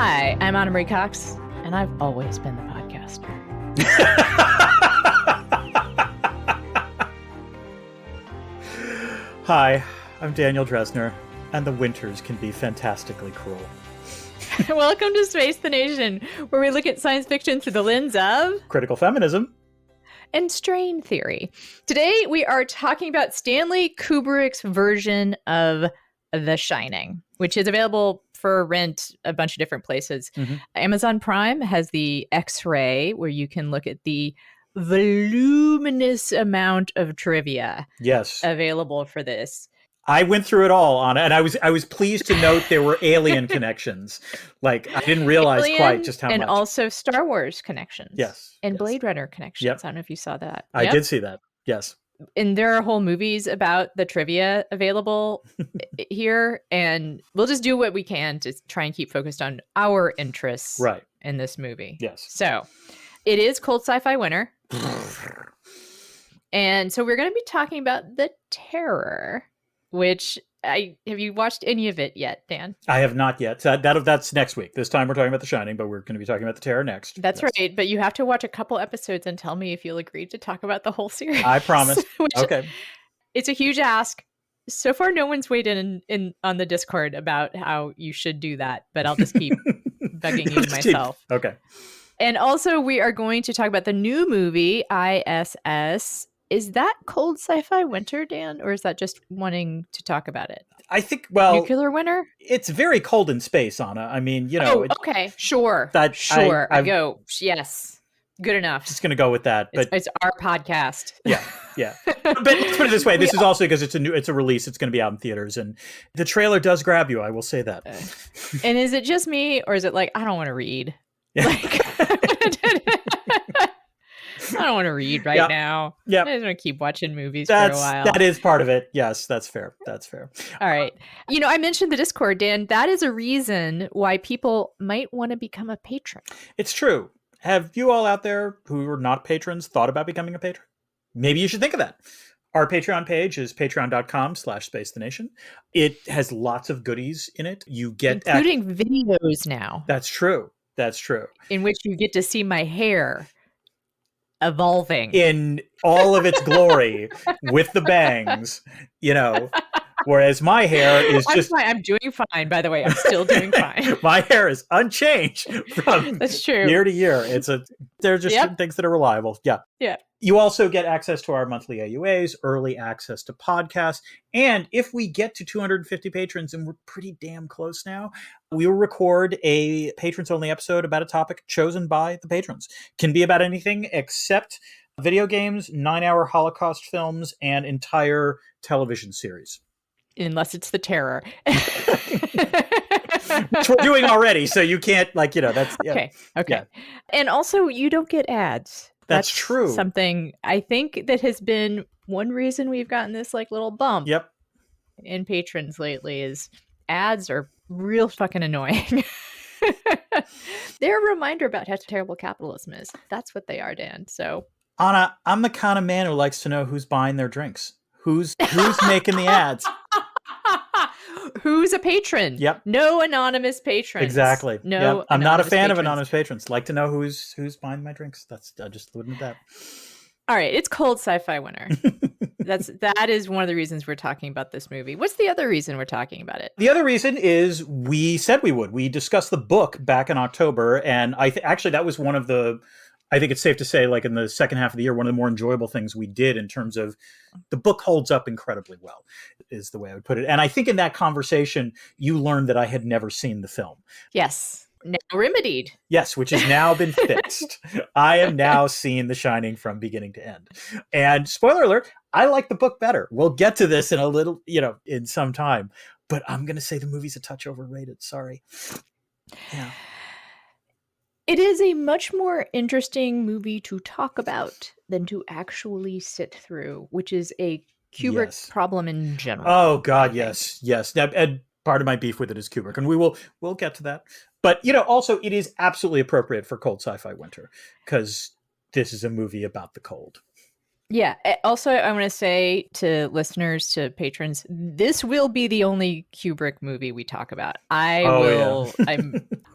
Hi, I'm Anna Marie Cox, and I've always been the podcaster. Hi, I'm Daniel Dresner, and the winters can be fantastically cruel. Welcome to Space the Nation, where we look at science fiction through the lens of critical feminism and strain theory. Today, we are talking about Stanley Kubrick's version of The Shining, which is available for rent a bunch of different places. Mm-hmm. Amazon Prime has the X-ray, where you can look at the voluminous amount of trivia available for this. I went through it all, Anna, and I was pleased to note there were alien connections. Like, I didn't realize quite just how much. And also Star Wars connections. Yes. And Blade Runner connections. Yep. I don't know if you saw that. I did see that. Yes. And there are whole movies about the trivia available here. And we'll just do what we can to try and keep focused on our interests in this movie. Yes. So it is cold sci-fi winter. And so we're going to be talking about The Terror, which have you watched any of it yet, Dan? I have not yet. So that's next week. This time we're talking about The Shining, but we're going to be talking about The Terror next. That's right. But you have to watch a couple episodes and tell me if you'll agree to talk about the whole series. I promise. Okay. It's a huge ask. So far, no one's weighed in on the Discord about how you should do that, but I'll just keep bugging you myself. Okay. And also, we are going to talk about the new movie, ISS. Is that cold sci-fi winter, Dan? Or is that just wanting to talk about it? I think, well... Nuclear winter? It's very cold in space, Anna. I mean, you know... Oh, okay. Sure. I go, yes. Good enough. Just going to go with that. But it's our podcast. Yeah. But let's put it this way. This is also because it's a release. It's going to be out in theaters. And the trailer does grab you. I will say that. And is it just me? Or is it like, I don't want to read? Yeah. Like... I don't want to read now. Yeah. I just want to keep watching movies for a while. That is part of it. Yes, that's fair. All right. You know, I mentioned the Discord, Dan. That is a reason why people might want to become a patron. It's true. Have you all out there who are not patrons thought about becoming a patron? Maybe you should think of that. Our Patreon page is patreon.com/spacethenation. It has lots of goodies in it. You get... Including videos now. That's true. In which you get to see my hair evolving in all of its glory with the bangs, you know, whereas my hair is just... I'm doing fine, by the way. I'm still doing fine. My hair is unchanged from That's true. year to year. There are just certain things that are reliable. Yeah. You also get access to our monthly AUAs, early access to podcasts. And if we get to 250 patrons, and we're pretty damn close now, we will record a patrons-only episode about a topic chosen by the patrons. Can be about anything except video games, 9-hour Holocaust films, and entire television series. Unless it's The Terror. Which we're doing already, so you can't, that's... Okay. Yeah. And also, you don't get ads. That's true. Something I think that has been one reason we've gotten this little bump in patrons lately is ads are real fucking annoying. They're a reminder about how terrible capitalism is. That's what they are, Dan. So, Anna, I'm the kind of man who likes to know who's buying their drinks. Who's making the ads? Who's a patron? Yep. No anonymous patrons. Exactly. No. Yep. I'm not a fan of anonymous patrons. Like to know who's buying my drinks. I just wouldn't have that. All right. It's cold sci-fi winter. That is one of the reasons we're talking about this movie. What's the other reason we're talking about it? The other reason is we said we would. We discussed the book back in October, and actually that was one of the... I think it's safe to say, in the second half of the year, one of the more enjoyable things we did in terms of the book holds up incredibly well, is the way I would put it. And I think in that conversation, you learned that I had never seen the film. Yes. Now remedied. Yes, which has now been fixed. I am now seeing The Shining from beginning to end. And spoiler alert, I like the book better. We'll get to this in a little, in some time. But I'm going to say the movie's a touch overrated. Sorry. Yeah. It is a much more interesting movie to talk about than to actually sit through, which is a Kubrick problem in general. Oh, God, yes. Now, and part of my beef with it is Kubrick, and we'll get to that. But, also it is absolutely appropriate for cold sci-fi winter because this is a movie about the cold. Yeah. Also, I want to say to listeners, to patrons, this will be the only Kubrick movie we talk about.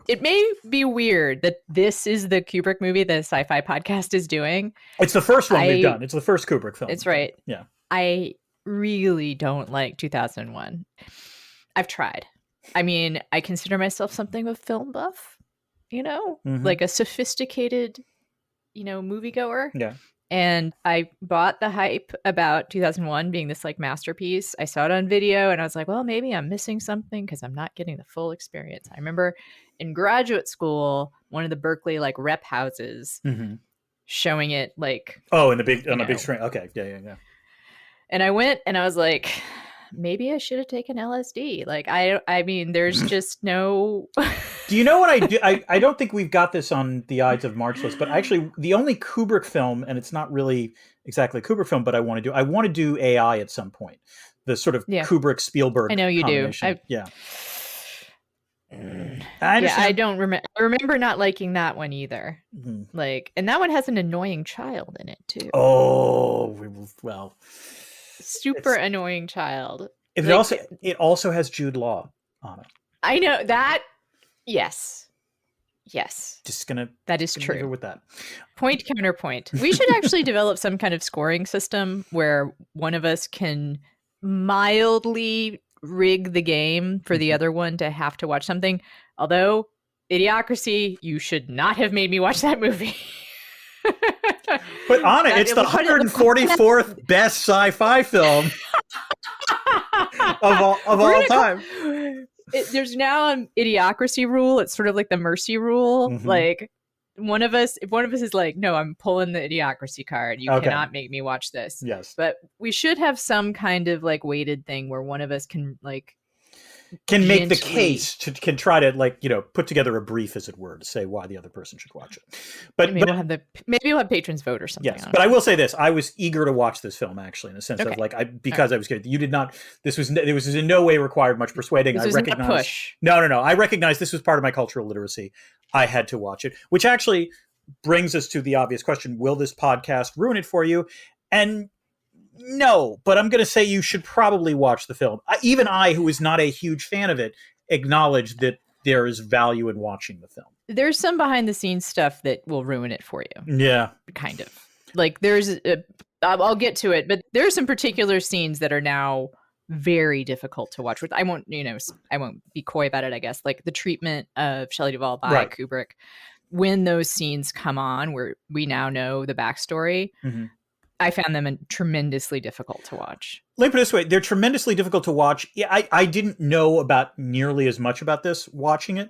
It may be weird that this is the Kubrick movie the Sci-Fi Podcast is doing. It's the first one we've done. It's the first Kubrick film. It's right. Yeah. I really don't like 2001. I've tried. I mean, I consider myself something of a film buff, like a sophisticated, moviegoer. Yeah. And I bought the hype about 2001 being this like masterpiece. I saw it on video and I was like, well, maybe I'm missing something because I'm not getting the full experience. I remember in graduate school, one of the Berkeley like rep houses showing it like on the big screen. Okay. Yeah. And I went and I was like, maybe I should have taken LSD. Like, I mean, there's just no. Do you know what I do? I don't think we've got this on the Ides of March list, but actually the only Kubrick film, and it's not really exactly a Kubrick film, but I want to do AI at some point. The sort of Kubrick Spielberg. I know you do. Yeah. I don't remember. I remember not liking that one either. Like, and that one has an annoying child in it too. Oh, well. Super annoying child. It also has Jude Law on it. I know that. Yes. That is true. With that. Point counterpoint. We should actually develop some kind of scoring system where one of us can mildly rig the game for the other one to have to watch something. Although, Idiocracy, you should not have made me watch that movie. But Anna, it's the 144th best sci-fi film of all time. There's now an Idiocracy rule. It's sort of like the mercy rule. Like if one of us is like, no, I'm pulling the Idiocracy card. You cannot make me watch this. Yes. But we should have some kind of like weighted thing where one of us can like make the case can try to put together a brief, as it were, to say why the other person should watch it. But maybe we'll have patrons vote or something. Yes, but I will say this: I was eager to watch this film actually, in a sense of I was good. You did not. It was in no way required much persuading. I recognize. Not push. No. I recognize this was part of my cultural literacy. I had to watch it, which actually brings us to the obvious question: will this podcast ruin it for you? And no, but I'm going to say you should probably watch the film. Even I, who is not a huge fan of it, acknowledge that there is value in watching the film. There's some behind the scenes stuff that will ruin it for you. Yeah. Kind of. Like I'll get to it, but there's some particular scenes that are now very difficult to watch. I won't be coy about it, I guess. Like the treatment of Shelley Duvall by Kubrick. When those scenes come on, where we now know the backstory, I found them tremendously difficult to watch. Let me put it this way. They're tremendously difficult to watch. I didn't know about nearly as much about this watching it.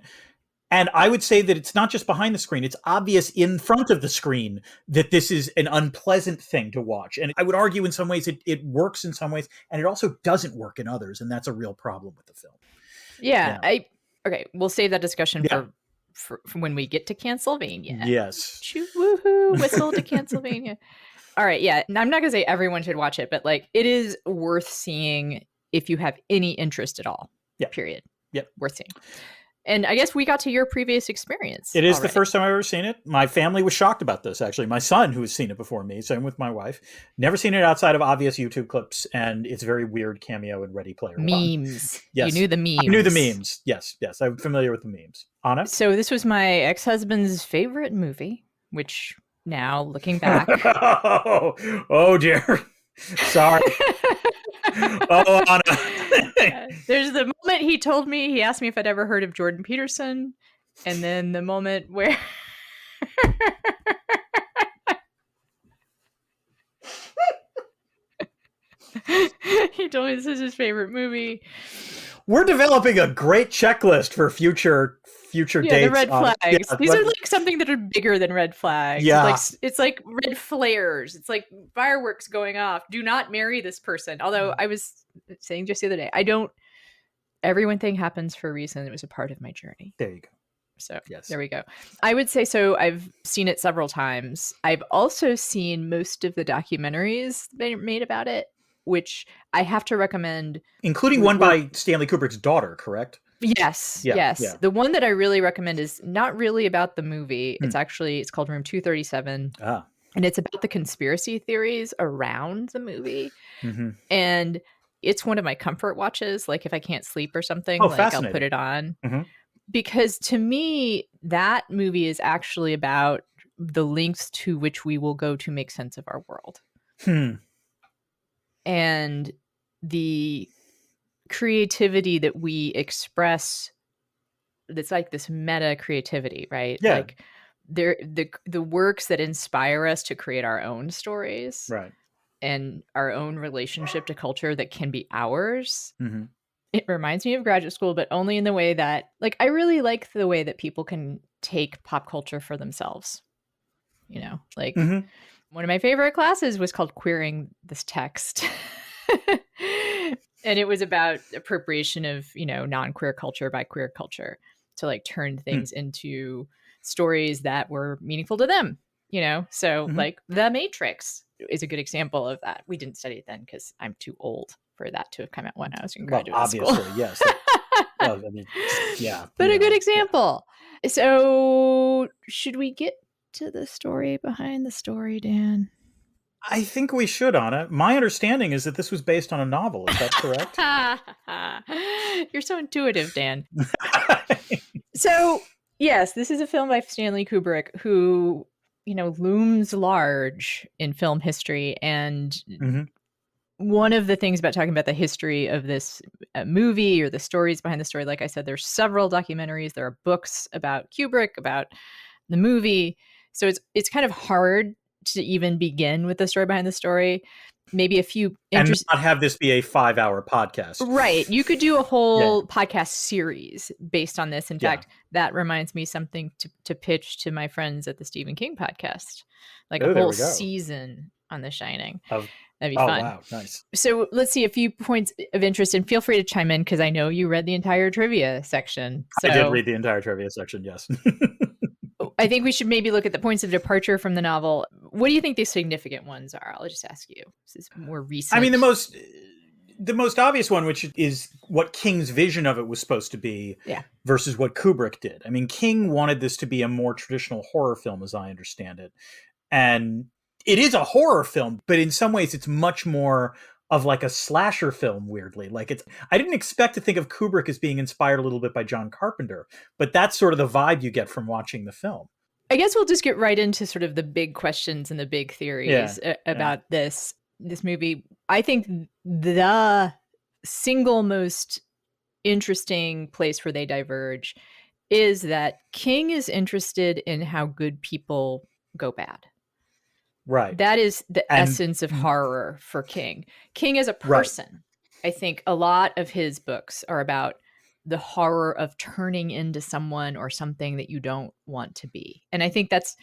And I would say that it's not just behind the screen. It's obvious in front of the screen that this is an unpleasant thing to watch. And I would argue in some ways it works in some ways, and it also doesn't work in others. And that's a real problem with the film. Yeah. Okay. We'll save that discussion for when we get to Cancelvania. Yes. Woohoo, whistle to Cancelvania. All right, yeah. I'm not going to say everyone should watch it, but like it is worth seeing if you have any interest at all. Yeah. Period. Yep. Worth seeing. And I guess we got to your previous experience. It is the first time I've ever seen it. My family was shocked about this, actually. My son, who has seen it before me, same with my wife, never seen it outside of obvious YouTube clips, and it's a very weird cameo in Ready Player One. Memes. Yes. You knew the memes. I knew the memes. Yes. I'm familiar with the memes. Anna? So this was my ex-husband's favorite movie, which... Now, looking back. Oh dear. Sorry. Oh, Anna. There's the moment he asked me if I'd ever heard of Jordan Peterson. And then the moment where he told me this is his favorite movie. We're developing a great checklist for future dates. The red flags. These are like something that are bigger than red flags. Yeah. It's like red flares. It's like fireworks going off. Do not marry this person. Although I was saying just the other day, every thing happens for a reason. It was a part of my journey. There you go. So There we go. I would say so. I've seen it several times. I've also seen most of the documentaries they made about it, which I have to recommend. Including one by Stanley Kubrick's daughter, correct? Yes. Yeah. The one that I really recommend is not really about the movie. It's called Room 237. And it's about the conspiracy theories around the movie. And it's one of my comfort watches. Like if I can't sleep or something, like I'll put it on. Because to me, that movie is actually about the lengths to which we will go to make sense of our world. And the creativity that we express, that's like this meta creativity, right? Yeah. Like the works that inspire us to create our own stories, right, and our own relationship to culture that can be ours. It reminds me of graduate school, but only in the way that, like, I really like the way that people can take pop culture for themselves. You know, like one of my favorite classes was called Queering This Text. And it was about appropriation of, you know, non-queer culture by queer culture to like turn things into stories that were meaningful to them, you know? So like The Matrix is a good example of that. We didn't study it then because I'm too old for that to have come out when I was in graduate school. Obviously, yes. Well, I mean, yeah. But a good example. Yeah. So should we get to the story behind the story, Dan? I think we should, Anna. My understanding is that this was based on a novel. Is that correct? You're so intuitive, Dan. So, yes, this is a film by Stanley Kubrick, who, you know, looms large in film history. And one of the things about talking about the history of this movie, or the stories behind the story, like I said, there's several documentaries. There are books about Kubrick, about the movie. So it's kind of hard to even begin with the story behind the story. Maybe a few and not have this be a 5-hour podcast. Right. You could do a whole podcast series based on this. In fact, that reminds me something to pitch to my friends at the Stephen King podcast, like a whole season on The Shining. That'd be fun. Wow, nice. So let's see a few points of interest, and feel free to chime in because I know you read the entire trivia section. So I did read the entire trivia section, yes. I think we should maybe look at the points of departure from the novel. What do you think the significant ones are? I'll just ask you. This is more recent. I mean, the most obvious one, which is what King's vision of it was supposed to be, versus what Kubrick did. I mean, King wanted this to be a more traditional horror film, as I understand it. And it is a horror film, but in some ways it's much more of like a slasher film, weirdly. Like I didn't expect to think of Kubrick as being inspired a little bit by John Carpenter, but that's sort of the vibe you get from watching the film. I guess we'll just get right into sort of the big questions and the big theories about this movie. I think the single most interesting place where they diverge is that King is interested in how good people go bad. Right. That is the essence of horror for King. King as a person, I think a lot of his books are about the horror of turning into someone or something that you don't want to be. And I think that's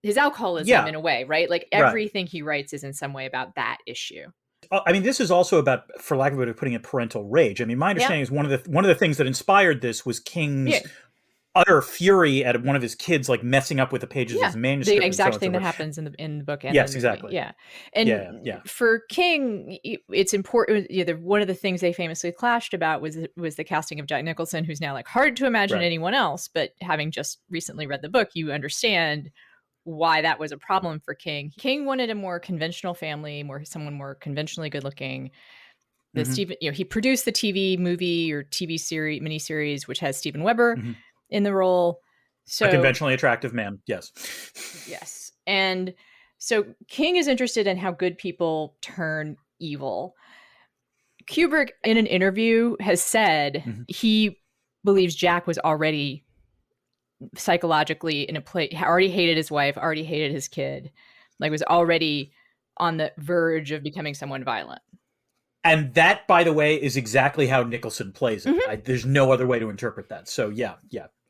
his alcoholism in a way, right? Like everything he writes is in some way about that issue. I mean, this is also about, for lack of a way of putting it, parental rage. I mean, my understanding is one of the things that inspired this was King's utter fury at one of his kids, like messing up with the pages of his manuscript. The exact thing that happens in the book. And yes, the exactly. Yeah. And for King, it's important. One of the things they famously clashed about was the casting of Jack Nicholson, who's now like hard to imagine anyone else. But having just recently read the book, you understand why that was a problem for King. King wanted a more conventional family, someone more conventionally good looking. Stephen, he produced the TV movie or TV series, miniseries, which has Steven Weber in the role. So a conventionally attractive man. Yes. Yes. And so King is interested in how good people turn evil. Kubrick, in an interview, has said he believes Jack was already psychologically in a place, already hated his wife, already hated his kid, like was already on the verge of becoming someone violent. And that, by the way, is exactly how Nicholson plays it. There's no other way to interpret that. So yeah.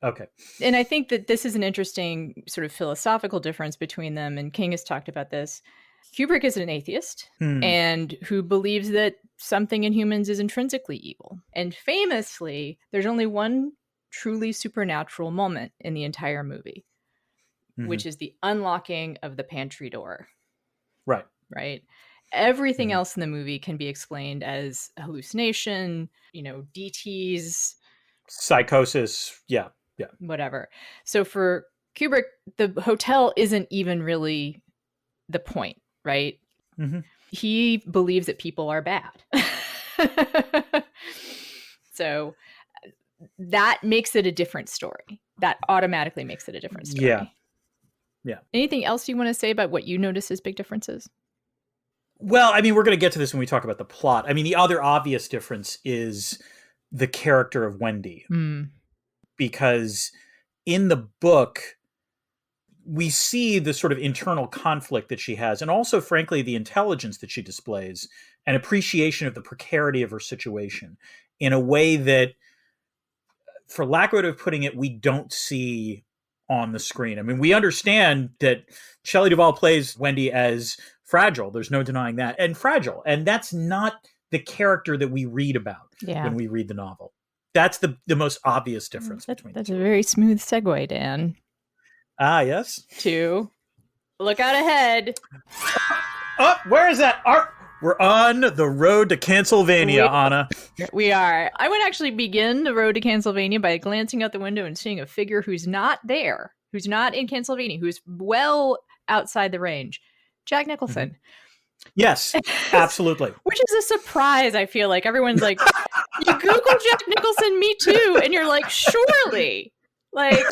Okay. And I think that this is an interesting sort of philosophical difference between them. And King has talked about this. Kubrick is an atheist and who believes that something in humans is intrinsically evil. And famously, there's only one truly supernatural moment in the entire movie, which is the unlocking of the pantry door. Right. Everything else in the movie can be explained as hallucination, DTs, psychosis, whatever. So for Kubrick, the hotel isn't even really the point, right? Mm-hmm. He believes that people are bad. So that makes it a different story. That automatically makes it a different story. Yeah. Yeah. Anything else you want to say about what you notice as big differences? Well, I mean, we're going to get to this when we talk about the plot. I mean, the other obvious difference is the character of Wendy. Because in the book, we see the sort of internal conflict that she has, and also, frankly, the intelligence that she displays, and appreciation of the precarity of her situation in a way that, for lack of a way of putting it, we don't see on the screen. I mean, we understand that Shelley Duvall plays Wendy as fragile. There's no denying that. And fragile. And that's not the character that we read about when we read the novel. That's the most obvious difference between the two. That's a very smooth segue, Dan. Ah, yes. To look out ahead. Oh, where is that? We're on the road to Cancelvania, Anna. We are. I would actually begin the road to Cancelvania by glancing out the window and seeing a figure who's not there, who's not in Cancelvania, who's well outside the range. Jack Nicholson. Yes, absolutely. Which is a surprise, I feel like. Everyone's like, you Google Jack Nicholson, me too. And you're like, surely. Like...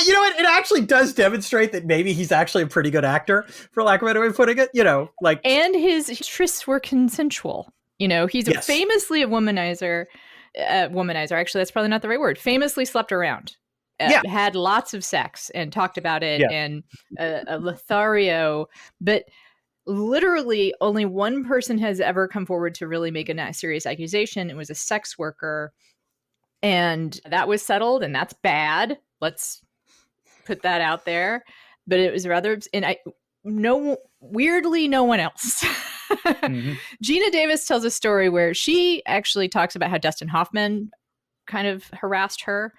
You know what? It actually does demonstrate that maybe he's actually a pretty good actor, for lack of a better way of putting it. You know, like, and his trysts were consensual. You know, he's famously a womanizer. Actually, that's probably not the right word. Famously slept around. Had lots of sex and talked about it, and a Lothario. But literally, only one person has ever come forward to really make a serious accusation. It was a sex worker, and that was settled, and that's bad. Let's put that out there. But it was rather, and weirdly, no one else. Gina Davis tells a story where she actually talks about how Dustin Hoffman kind of harassed her.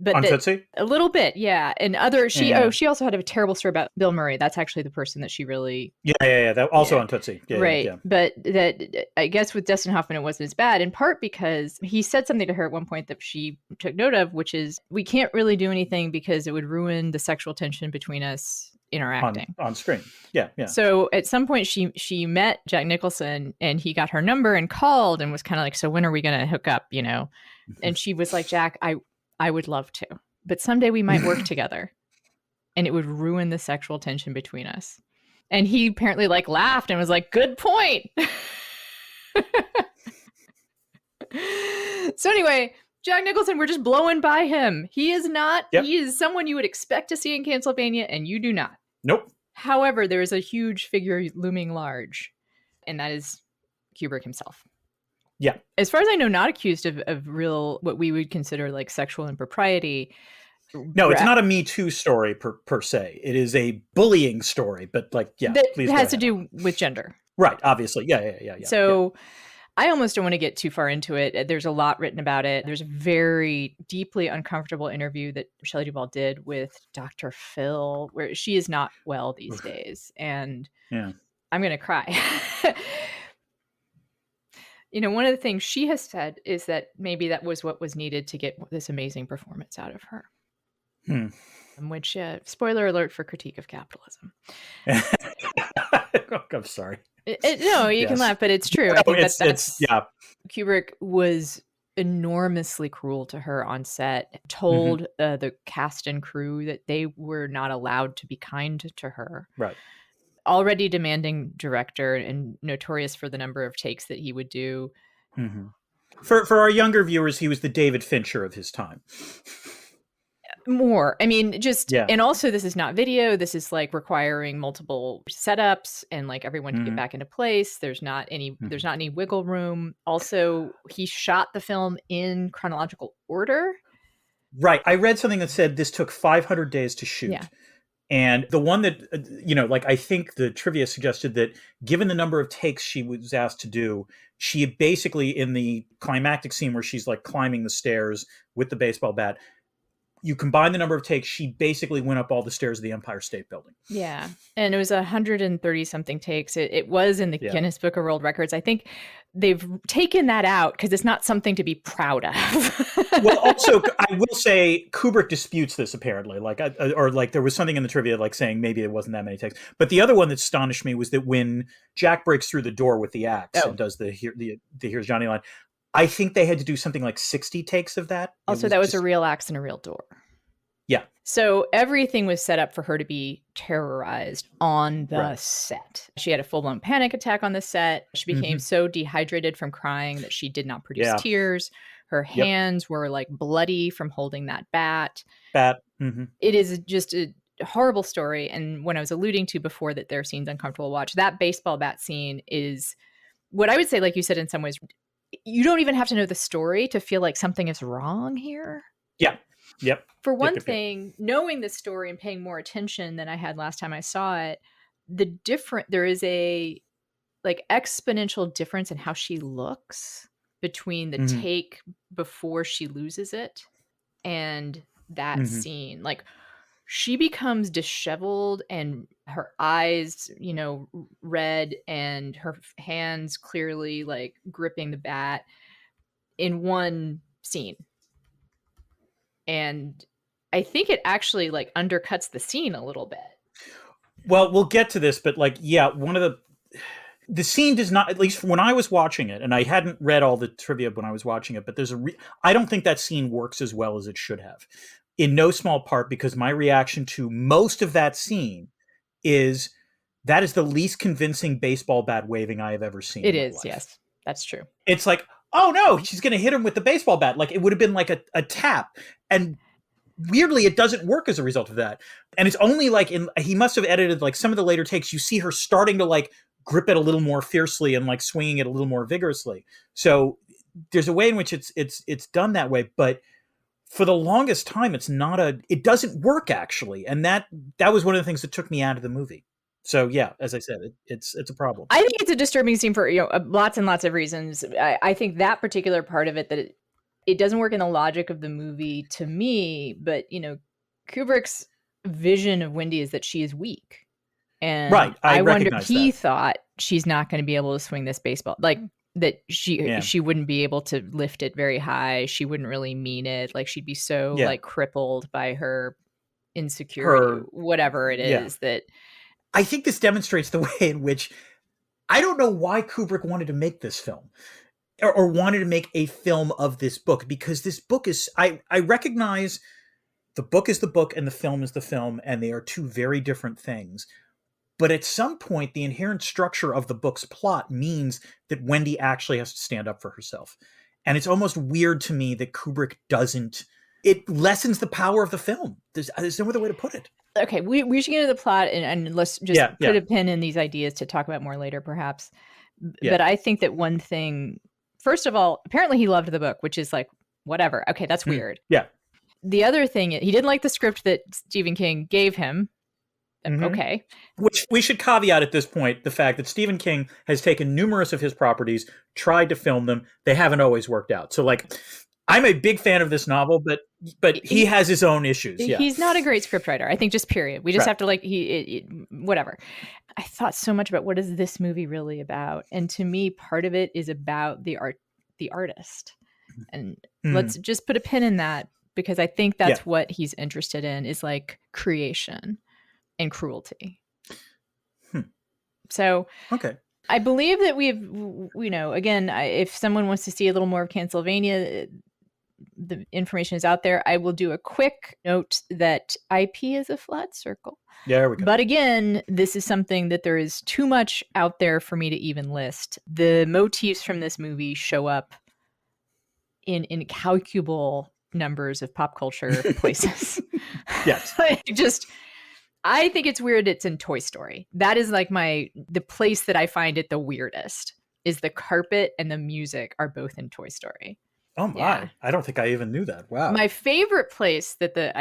But on Tootsie? A little bit, yeah. And she also had a terrible story about Bill Murray. That's actually the person that she really... Yeah. That also on Tootsie. Yeah, right. Yeah. But that, I guess with Dustin Hoffman, it wasn't as bad, in part because he said something to her at one point that she took note of, which is, we can't really do anything because it would ruin the sexual tension between us interacting. On screen. Yeah. So at some point, she met Jack Nicholson, and he got her number and called and was kind of like, so when are we going to hook up, you know? And she was like, Jack, I would love to, but someday we might work together, and it would ruin the sexual tension between us. And he apparently laughed and was like, good point. So anyway, Jack Nicholson, we're just blowing by him. He is not, he is someone you would expect to see in Cancelvania, and you do not. Nope. However, there is a huge figure looming large, and that is Kubrick himself. Yeah. As far as I know, not accused of real, what we would consider sexual impropriety. No, it's not a Me Too story per se. It is a bullying story, but it has to do with gender. Right. Obviously. Yeah. So I almost don't want to get too far into it. There's a lot written about it. There's a very deeply uncomfortable interview that Shelley Duvall did with Dr. Phil, where she is not well these days. And I'm going to cry. You know, one of the things she has said is that maybe that was what was needed to get this amazing performance out of her. Which, spoiler alert for Critique of Capitalism. I'm sorry. No, you can laugh, but it's true. I think Kubrick was enormously cruel to her on set, told the cast and crew that they were not allowed to be kind to her. Right. Already demanding director and notorious for the number of takes that he would do. For our younger viewers, he was the David Fincher of his time. More. I mean, and also this is not video. This is requiring multiple setups and everyone to get back into place. There's not any wiggle room. Also, he shot the film in chronological order. Right. I read something that said this took 500 days to shoot. Yeah. And the one that, I think the trivia suggested that given the number of takes she was asked to do, she basically, in the climactic scene where she's climbing the stairs with the baseball bat, you combine the number of takes, she basically went up all the stairs of the Empire State Building. Yeah. And it was 130 something takes. It was in the Guinness Book of World Records. I think they've taken that out because it's not something to be proud of. Well, also, I will say Kubrick disputes this apparently, or like there was something in the trivia like saying maybe it wasn't that many takes. But the other one that astonished me was that when Jack breaks through the door with the axe and does the Here's Johnny line, I think they had to do something like 60 takes of that. Also, that was a real axe and a real door. Yeah. So everything was set up for her to be terrorized on the set. She had a full-blown panic attack on the set. She became so dehydrated from crying that she did not produce tears. Her hands were like bloody from holding that bat. It is just a horrible story. And when I was alluding to before that there are scenes uncomfortable to watch, that baseball bat scene is what I would say, like you said, in some ways, you don't even have to know the story to feel like something is wrong here. Yeah. Yep. For one thing, knowing this story and paying more attention than I had last time I saw it, there is a like exponential difference in how she looks between the take before she loses it and that scene. Like she becomes disheveled and her eyes, red, and her hands clearly like gripping the bat in one scene. And I think it actually like undercuts the scene a little bit. Well, we'll get to this, but like, one of the scene does not, at least when I was watching it, and I hadn't read all the trivia when I was watching it, but I don't think that scene works as well as it should have. In no small part because my reaction to most of that scene is that is the least convincing baseball bat waving I have ever seen. It is, yes. That's true. It's like, oh no, she's going to hit him with the baseball bat. Like it would have been like a tap. And weirdly, it doesn't work as a result of that. And it's only like he must have edited like some of the later takes. You see her starting to like grip it a little more fiercely and like swinging it a little more vigorously. So there's a way in which it's done that way. But for the longest time, it doesn't work actually. And that was one of the things that took me out of the movie. So yeah, as I said, it's a problem. I think it's a disturbing scene for lots and lots of reasons. I think that particular part of it, that it doesn't work in the logic of the movie to me. But Kubrick's vision of Wendy is that she is weak, and right. I wonder he thought she's not going to be able to swing this baseball, like that she wouldn't be able to lift it very high. She wouldn't really mean it. Like she'd be so like crippled by her insecurity, whatever it is that. I think this demonstrates the way in which I don't know why Kubrick wanted to make this film or wanted to make a film of this book, because this book is, I recognize the book is the book and the film is the film, and they are two very different things. But at some point, the inherent structure of the book's plot means that Wendy actually has to stand up for herself. And it's almost weird to me that Kubrick doesn't. It lessens the power of the film. There's no other way to put it. Okay, we should get into the plot and let's just put a pin in these ideas to talk about more later, perhaps. But I think that one thing, first of all, apparently he loved the book, which is like, whatever. Okay, that's weird. Yeah. The other thing, he didn't like the script that Stephen King gave him. Okay. Which we should caveat at this point, the fact that Stephen King has taken numerous of his properties, tried to film them. They haven't always worked out. So like, I'm a big fan of this novel, but he has his own issues. Yeah. He's not a great scriptwriter, I think, just period. We just have to like, whatever. I thought so much about what is this movie really about? And to me, part of it is about the artist. And let's just put a pin in that, because I think that's what he's interested in, is like creation and cruelty. So, okay. I believe that we've, again, if someone wants to see a little more of Castlevania, the information is out there. I will do a quick note that IP is a flat circle. Yeah, there we go. But again, this is something that there is too much out there for me to even list. The motifs from this movie show up in incalculable numbers of pop culture places. Yes. I think it's weird it's in Toy Story. That is like the place that I find it the weirdest, is the carpet and the music are both in Toy Story. Oh my, yeah. I don't think I even knew that. Wow. My favorite place that the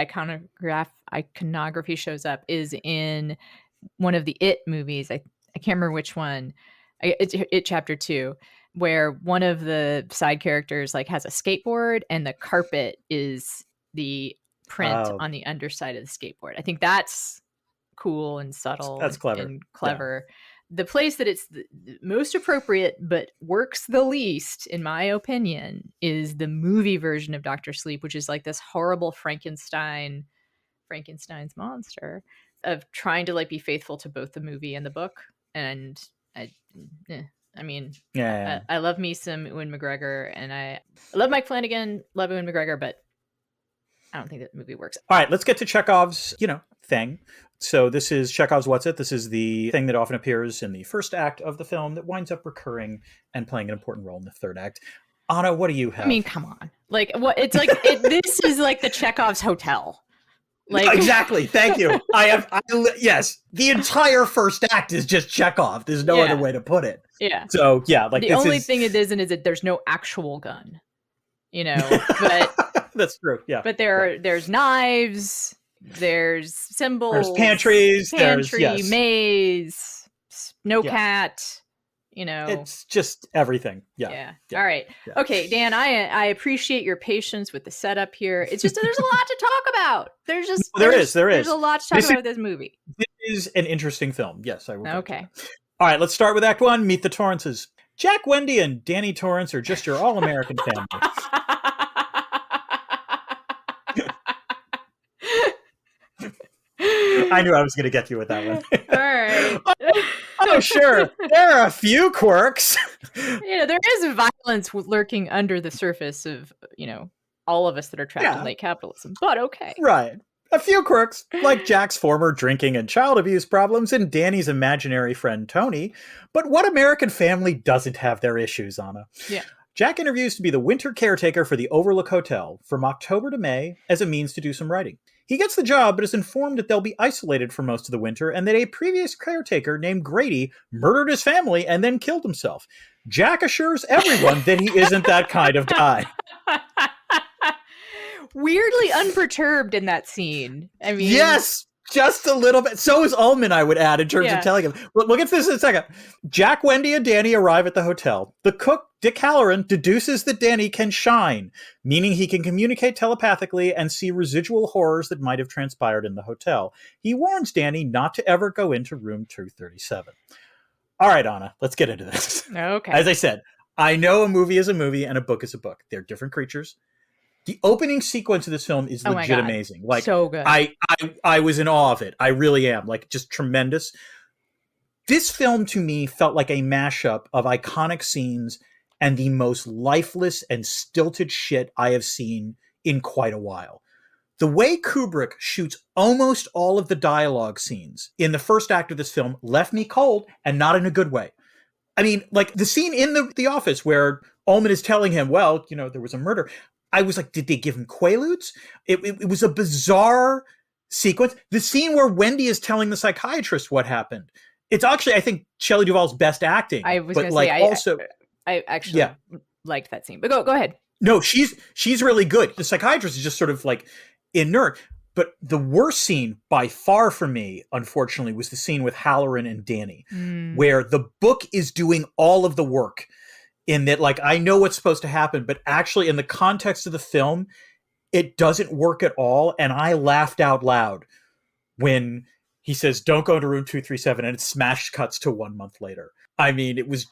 iconography shows up is in one of the It movies. I can't remember which one. It's It Chapter 2, where one of the side characters like has a skateboard and the carpet is the print on the underside of the skateboard. I think that's cool and subtle. That's clever. And clever. the place that it's the most appropriate but works the least, in my opinion, is the movie version of Dr. Sleep, which is like this horrible Frankenstein's monster of trying to like be faithful to both the movie and the book. And I mean, I love me some Ewan McGregor, and I love Mike Flanagan, love Ewan McGregor, but I don't think that movie works. All right, let's get to Chekhov's, thing. So this is Chekhov's What's It? This is the thing that often appears in the first act of the film that winds up recurring and playing an important role in the third act. Anna, what do you have? I mean, come on. Like, what? It's like, this is like the Chekhov's hotel. Like exactly. Thank you. Yes. The entire first act is just Chekhov. There's no other way to put it. Yeah. So yeah, like the only thing it isn't is that there's no actual gun, but that's true. Yeah. But there's knives, there's symbols, there's pantries, maze, snowcat. It's just everything. Yeah. All right. Yeah. Okay, Dan, I appreciate your patience with the setup here. It's just there's a lot to talk about. There's a lot to talk about with this movie. This is an interesting film. Yes, I will. Okay. All right, let's start with Act 1. Meet the Torrances. Jack, Wendy, and Danny Torrance are just your all-American family. I knew I was going to get you with that one. All right. Oh, sure. There are a few quirks. There is violence lurking under the surface of, all of us that are trapped in late capitalism. But okay. Right. A few quirks, like Jack's former drinking and child abuse problems and Danny's imaginary friend Tony. But what American family doesn't have their issues, Anna? Yeah. Jack interviews to be the winter caretaker for the Overlook Hotel from October to May as a means to do some writing. He gets the job, but is informed that they'll be isolated for most of the winter and that a previous caretaker named Grady murdered his family and then killed himself. Jack assures everyone that he isn't that kind of guy. Weirdly unperturbed in that scene. I mean, yes, just a little bit. So is Ullman, I would add, in terms of telling him. We'll get to this in a second. Jack, Wendy, and Danny arrive at the hotel. The cook, Dick Halloran, deduces that Danny can shine, meaning he can communicate telepathically and see residual horrors that might have transpired in the hotel. He warns Danny not to ever go into room 237. All right, Anna, let's get into this. Okay. As I said, I know a movie is a movie and a book is a book. They're different creatures. The opening sequence of this film is legit amazing. Like, so good. I was in awe of it. I really am. Like, just tremendous. This film, to me, felt like a mashup of iconic scenes and the most lifeless and stilted shit I have seen in quite a while. The way Kubrick shoots almost all of the dialogue scenes in the first act of this film left me cold, and not in a good way. I mean, like, the scene in the office where Ullman is telling him, well, there was a murder. I was like, did they give him Quaaludes? It was a bizarre sequence. The scene where Wendy is telling the psychiatrist what happened. It's actually, I think, Shelley Duvall's best acting. I was going to say, I actually liked that scene. But go ahead. No, she's really good. The psychiatrist is just sort of like inert. But the worst scene by far for me, unfortunately, was the scene with Halloran and Danny, where the book is doing all of the work. In that, like, I know what's supposed to happen, but actually in the context of the film, it doesn't work at all. And I laughed out loud when he says, don't go to room 237, and it smash cuts to 1 month later. I mean, it was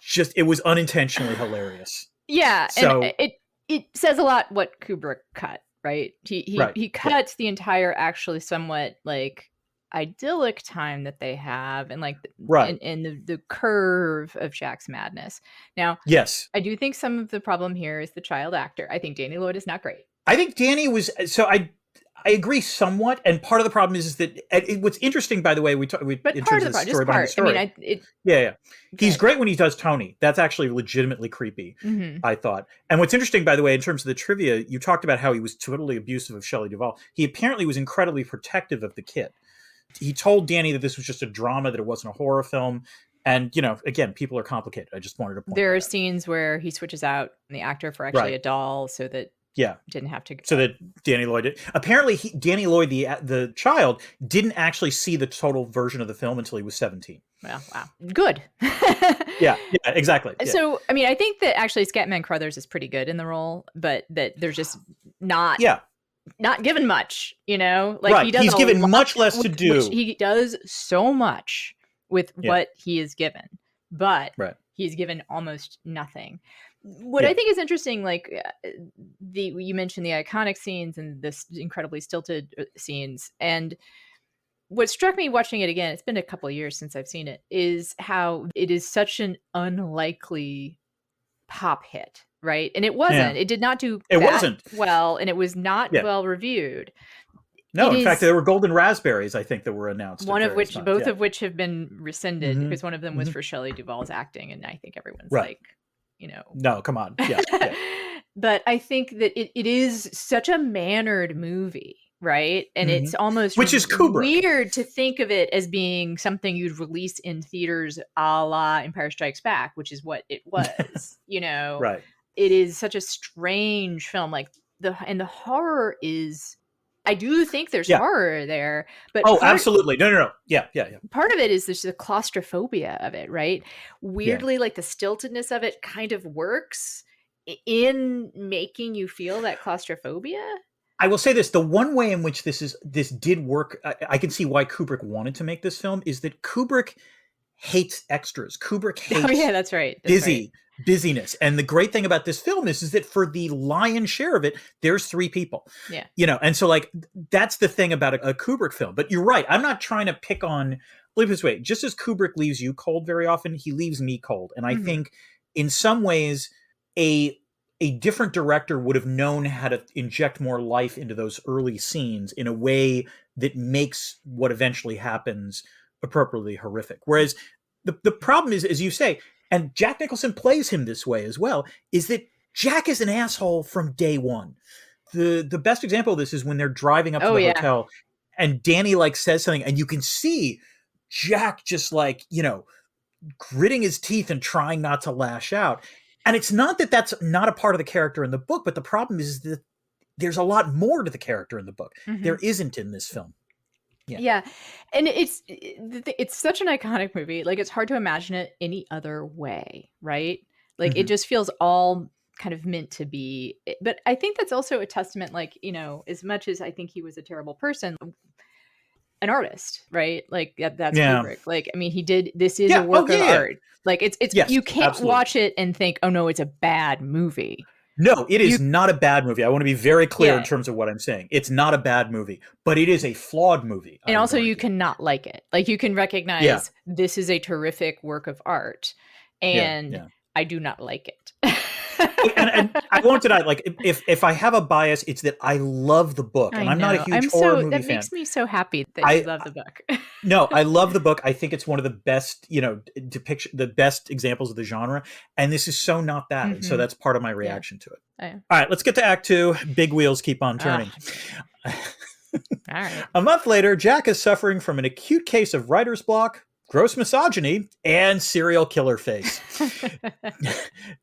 unintentionally hilarious. Yeah. So, and it says a lot what Kubrick cut, right? He cuts the entire actually somewhat like idyllic time that they have, and like in the curve of Jack's madness. Now, yes, I do think some of the problem here is the child actor. I think Danny Lloyd is not great. I think Danny was I agree somewhat, and part of the problem is that what's interesting, by the way, in terms of the story behind the story. I mean, he's great when he does Tony. That's actually legitimately creepy, I thought. And what's interesting, by the way, in terms of the trivia, you talked about how he was totally abusive of Shelley Duvall. He apparently was incredibly protective of the kid. He told Danny that this was just a drama, that it wasn't a horror film. And, again, people are complicated. I just wanted to point there are scenes where he switches out the actor for actually a doll so that didn't have to. So that Danny Lloyd did. Apparently, Danny Lloyd, the child, didn't actually see the total version of the film until he was 17. Well, wow. Good. yeah, exactly. Yeah. So, I mean, I think that actually Scatman Crothers is pretty good in the role, but that there's just not given much, Like he does. He's given much less to do. He does so much with what he is given, but he's given almost nothing. What I think is interesting, like you mentioned the iconic scenes and this incredibly stilted scenes, and what struck me watching it again, it's been a couple of years since I've seen it, is how it is such an unlikely pop hit, right? And it wasn't. It did not do well, and it was not well reviewed. No, in fact, there were Golden Raspberries, I think, that were announced. One of which, both of which have been rescinded, because one of them was for Shelley Duvall's acting, and I think everyone's like, no, come on. But I think that it is such a mannered movie, right? And it's almost which is Kubrick. Weird to think of it as being something you'd release in theaters a la Empire Strikes Back, which is what it was. Right. It is such a strange film. Like the horror is. I do think there's horror there, but absolutely. No. Yeah. Part of it is there's the claustrophobia of it, right? Weirdly, like the stiltedness of it kind of works in making you feel that claustrophobia. I will say this: the one way in which this did work, I can see why Kubrick wanted to make this film, is that Kubrick hates extras. Kubrick hates that's right. Busyness. And the great thing about this film is that for the lion's share of it, there's 3 people. Yeah. And so like that's the thing about a Kubrick film. But you're right. I'm not trying to pick on, leave this way, just as Kubrick leaves you cold very often, he leaves me cold. And I think in some ways a different director would have known how to inject more life into those early scenes in a way that makes what eventually happens appropriately horrific. Whereas the problem is, as you say, and Jack Nicholson plays him this way as well, is that Jack is an asshole from day one. The best example of this is when they're driving up to the hotel and Danny like says something and you can see Jack just like, gritting his teeth and trying not to lash out. And it's not that that's not a part of the character in the book, but the problem is that there's a lot more to the character in the book. There isn't in this film. Yeah. And it's such an iconic movie. Like it's hard to imagine it any other way, right? Like it just feels all kind of meant to be. But I think that's also a testament, like, as much as I think he was a terrible person, an artist, right? Like that's Kubrick. Like, I mean, this is a work of art. Like it's you can't watch it and think, oh no, it's a bad movie. No, it is not a bad movie. I want to be very clear in terms of what I'm saying. It's not a bad movie, but it is a flawed movie. And also you cannot like it. Like you can recognize this is a terrific work of art and I do not like it. and I won't deny, like, if I have a bias, it's that I love the book, and I'm not a huge horror movie fan. That makes me so happy that you love the book. No, I love the book. I think it's one of the best, the best examples of the genre, and this is so not that, and so that's part of my reaction to it. All right, let's get to Act 2. Big wheels keep on turning. All right. A month later, Jack is suffering from an acute case of writer's block, gross misogyny, and serial killer face.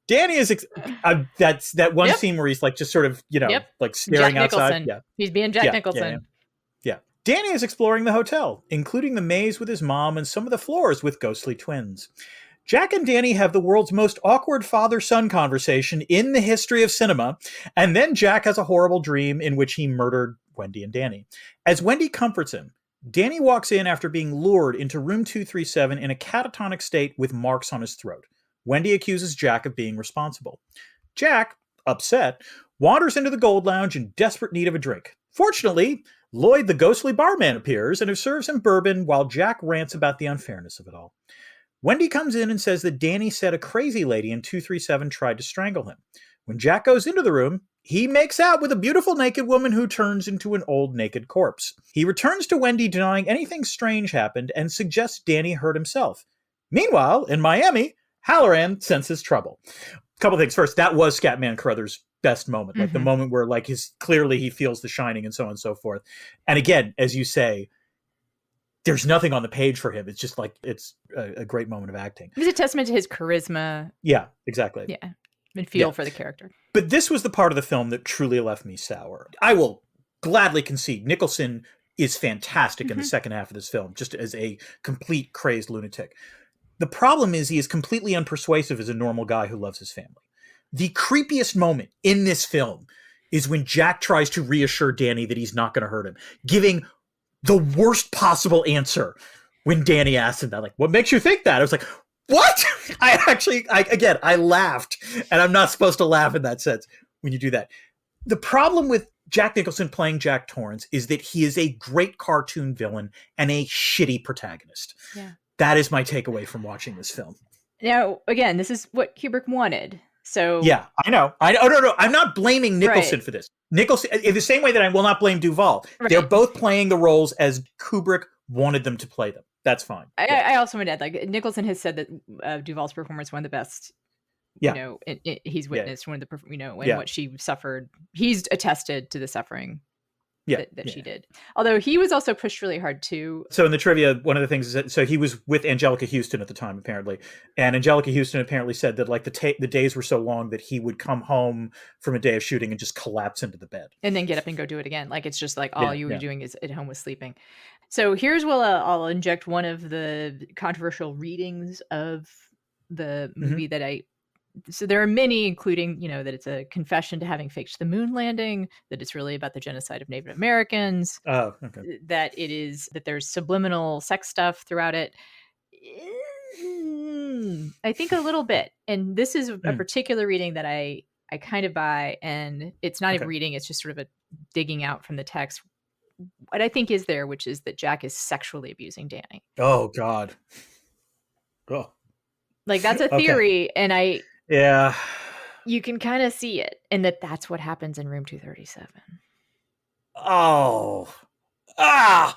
Danny is that's that one scene where he's like just sort of like staring outside. Yeah, he's being Jack Nicholson. Yeah. Danny is exploring the hotel, including the maze with his mom and some of the floors with ghostly twins. Jack and Danny have the world's most awkward father-son conversation in the history of cinema, and then Jack has a horrible dream in which he murdered Wendy and Danny. As Wendy comforts him, Danny walks in after being lured into room 237 in a catatonic state with marks on his throat. Wendy accuses Jack of being responsible. Jack, upset, wanders into the Gold Lounge in desperate need of a drink. Fortunately, Lloyd, the ghostly barman, appears and serves him bourbon while Jack rants about the unfairness of it all. Wendy comes in and says that Danny said a crazy lady in 237 tried to strangle him. When Jack goes into the room, he makes out with a beautiful naked woman who turns into an old naked corpse. He returns to Wendy denying anything strange happened and suggests Danny hurt himself. Meanwhile, in Miami, Halloran senses trouble. A couple things. First, that was Scatman Carruthers' best moment. Like the moment where like clearly he feels the shining and so on and so forth. And again, as you say, there's nothing on the page for him. It's just like, it's a great moment of acting. It's a testament to his charisma. Yeah, exactly. Yeah. And feel for the character. But this was the part of the film that truly left me sour. I will gladly concede Nicholson is fantastic in the second half of this film, just as a complete crazed lunatic. The problem is he is completely unpersuasive as a normal guy who loves his family. The creepiest moment in this film is when Jack tries to reassure Danny that he's not going to hurt him, giving the worst possible answer when Danny asked him that, like, what makes you think that? I was like, what? I laughed, and I'm not supposed to laugh in that sense when you do that. The problem with Jack Nicholson playing Jack Torrance is that he is a great cartoon villain and a shitty protagonist. Yeah. That is my takeaway from watching this film. Now, again, this is what Kubrick wanted. So yeah, I know. No. I'm not blaming Nicholson for this. Nicholson, in the same way that I will not blame Duvall. Right. They're both playing the roles as Kubrick wanted them to play them. That's fine. I also want to add, like, Nicholson has said that Duvall's performance was one of the best. You know, he's witnessed one of the, and what she suffered. He's attested to the suffering that she did. Although he was also pushed really hard too. So in the trivia, one of the things is that, so he was with Angelica Houston at the time, apparently. And Angelica Houston apparently said that, like, the days were so long that he would come home from a day of shooting and just collapse into the bed. And then get up and go do it again. Like, it's just like all you were doing is at home was sleeping. So here's where I'll inject one of the controversial readings of the movie so there are many, including, that it's a confession to having faked the moon landing, that it's really about the genocide of Native Americans, that there's subliminal sex stuff throughout it. I think a little bit. And this is a particular reading that I kind of buy, and it's not even reading, it's just sort of a digging out from the text what I think is there, which is that Jack is sexually abusing Danny. Oh, God. Oh. Like, that's a theory, and you can kind of see it, and that's what happens in room 237. Oh. Oh.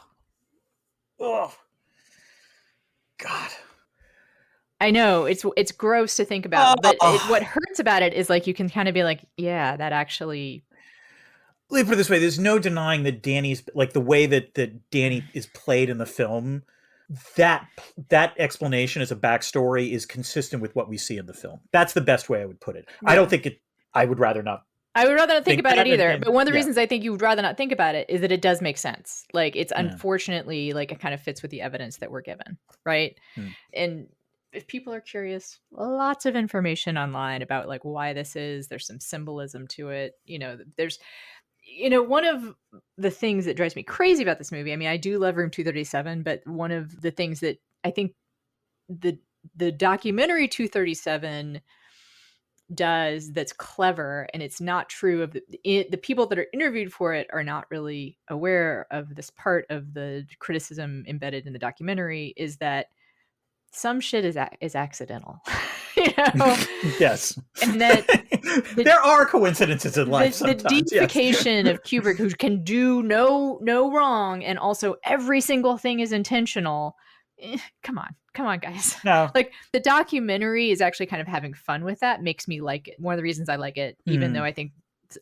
God. I know it's gross to think about, but what hurts about it is, like, you can kind of be like, yeah, that actually. Let me put it this way: there's no denying that Danny's, like, the way that Danny is played in the film. That explanation as a backstory is consistent with what we see in the film. That's the best way I would put it. Yeah. I don't think it. I would rather not. I would rather not think about it either. But one of the reasons I think you would rather not think about it is that it does make sense. Like, it's unfortunately, like, it kind of fits with the evidence that we're given, right? And if people are curious, lots of information online about, like, why this is. There's some symbolism to it. There's. One of the things that drives me crazy about this movie, I mean, I do love Room 237, but one of the things that I think the documentary 237 does that's clever, and it's not true of the people that are interviewed for it are not really aware of this part of the criticism embedded in the documentary, is that some shit is accidental. Yes. And that there are coincidences in life sometimes. The deification of Kubrick, who can do no wrong, and also every single thing is intentional. Come on, guys. No. Like, the documentary is actually kind of having fun with that. Makes me like it. One of the reasons I like it, even though I think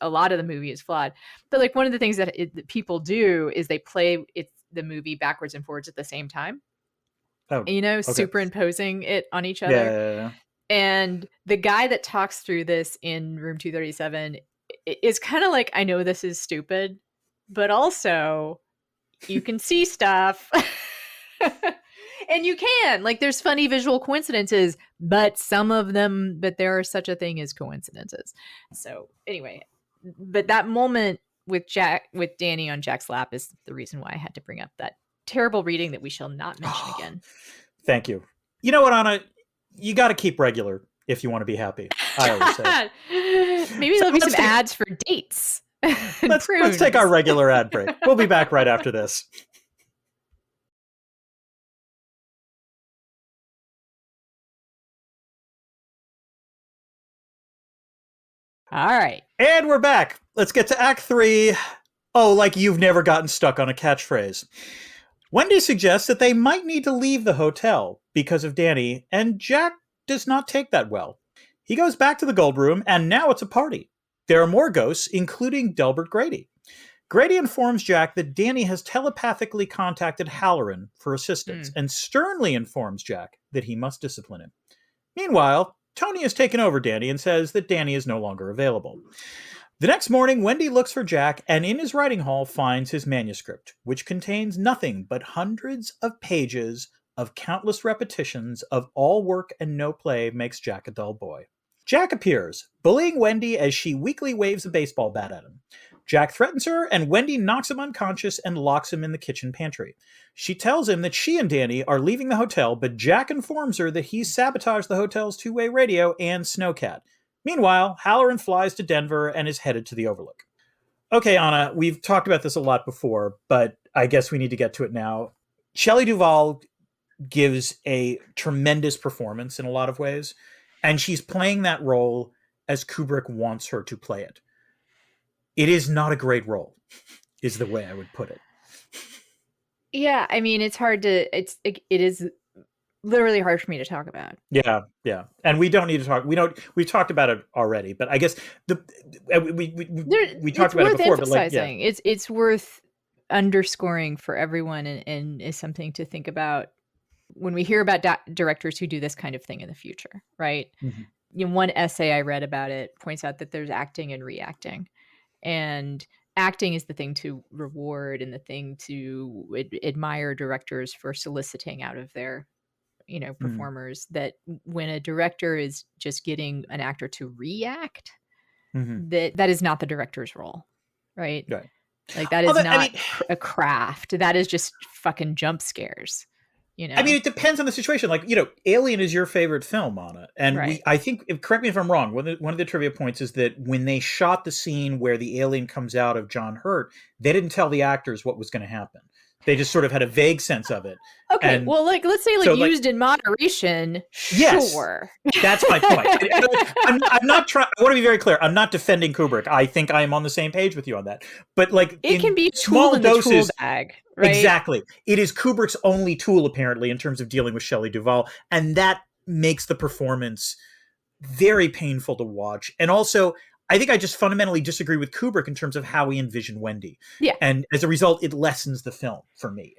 a lot of the movie is flawed. But, like, one of the things that people do is they play the movie backwards and forwards at the same time. Superimposing it on each other. Yeah. And the guy that talks through this in Room 237 is kind of like, I know this is stupid, but also you can see stuff. And you can. Like, there's funny visual coincidences, but there are such a thing as coincidences. So anyway, but that moment with Danny on Jack's lap is the reason why I had to bring up that terrible reading that we shall not mention again. Thank you. You know what, Anna? You got to keep regular if you want to be happy. I always say. Maybe there'll be some ads for dates. Let's take our regular ad break. We'll be back right after this. All right. And we're back. Let's get to Act 3. Oh, like you've never gotten stuck on a catchphrase. Wendy suggests that they might need to leave the hotel because of Danny, and Jack does not take that well. He goes back to the Gold Room, and now it's a party. There are more ghosts, including Delbert Grady. Grady informs Jack that Danny has telepathically contacted Halloran for assistance, and sternly informs Jack that he must discipline him. Meanwhile, Tony has taken over Danny and says that Danny is no longer available. The next morning, Wendy looks for Jack, and in his writing hall finds his manuscript, which contains nothing but hundreds of pages of countless repetitions of all work and no play makes Jack a dull boy. Jack appears, bullying Wendy as she weakly waves a baseball bat at him. Jack threatens her, and Wendy knocks him unconscious and locks him in the kitchen pantry. She tells him that she and Danny are leaving the hotel, but Jack informs her that he's sabotaged the hotel's two-way radio and Snowcat. Meanwhile, Halloran flies to Denver and is headed to the Overlook. Okay, Anna, we've talked about this a lot before, but I guess we need to get to it now. Shelley Duvall gives a tremendous performance in a lot of ways, and she's playing that role as Kubrick wants her to play it. It is not a great role, is the way I would put it. Yeah, I mean, it's hard to, it is literally hard for me to talk about. Yeah. And we don't need to talk, we've talked about it already, but I guess we talked about it before, but like, yeah. It's worth underscoring for everyone and is something to think about when we hear about directors who do this kind of thing in the future, right? Mm-hmm. One essay I read about it points out that there's acting and reacting. And acting is the thing to reward and the thing to admire directors for soliciting out of their, performers. Mm-hmm. That when a director is just getting an actor to react, mm-hmm. that is not the director's role, right? Right. Like that is not a craft. That is just fucking jump scares. I mean, it depends on the situation. Like, Alien is your favorite film, Anna. And right. I think, correct me if I'm wrong, one of the trivia points is that when they shot the scene where the alien comes out of John Hurt, they didn't tell the actors what was going to happen. They just sort of had a vague sense of it. Okay, and well, let's say used in moderation, yes, sure. That's my point. I'm not trying. I want to be very clear. I'm not defending Kubrick. I think I am on the same page with you on that. But it can be small doses. The tool bag, right? Exactly. It is Kubrick's only tool, apparently, in terms of dealing with Shelley Duvall, and that makes the performance very painful to watch. And also, I think I just fundamentally disagree with Kubrick in terms of how he envisioned Wendy. Yeah. And as a result, it lessens the film for me.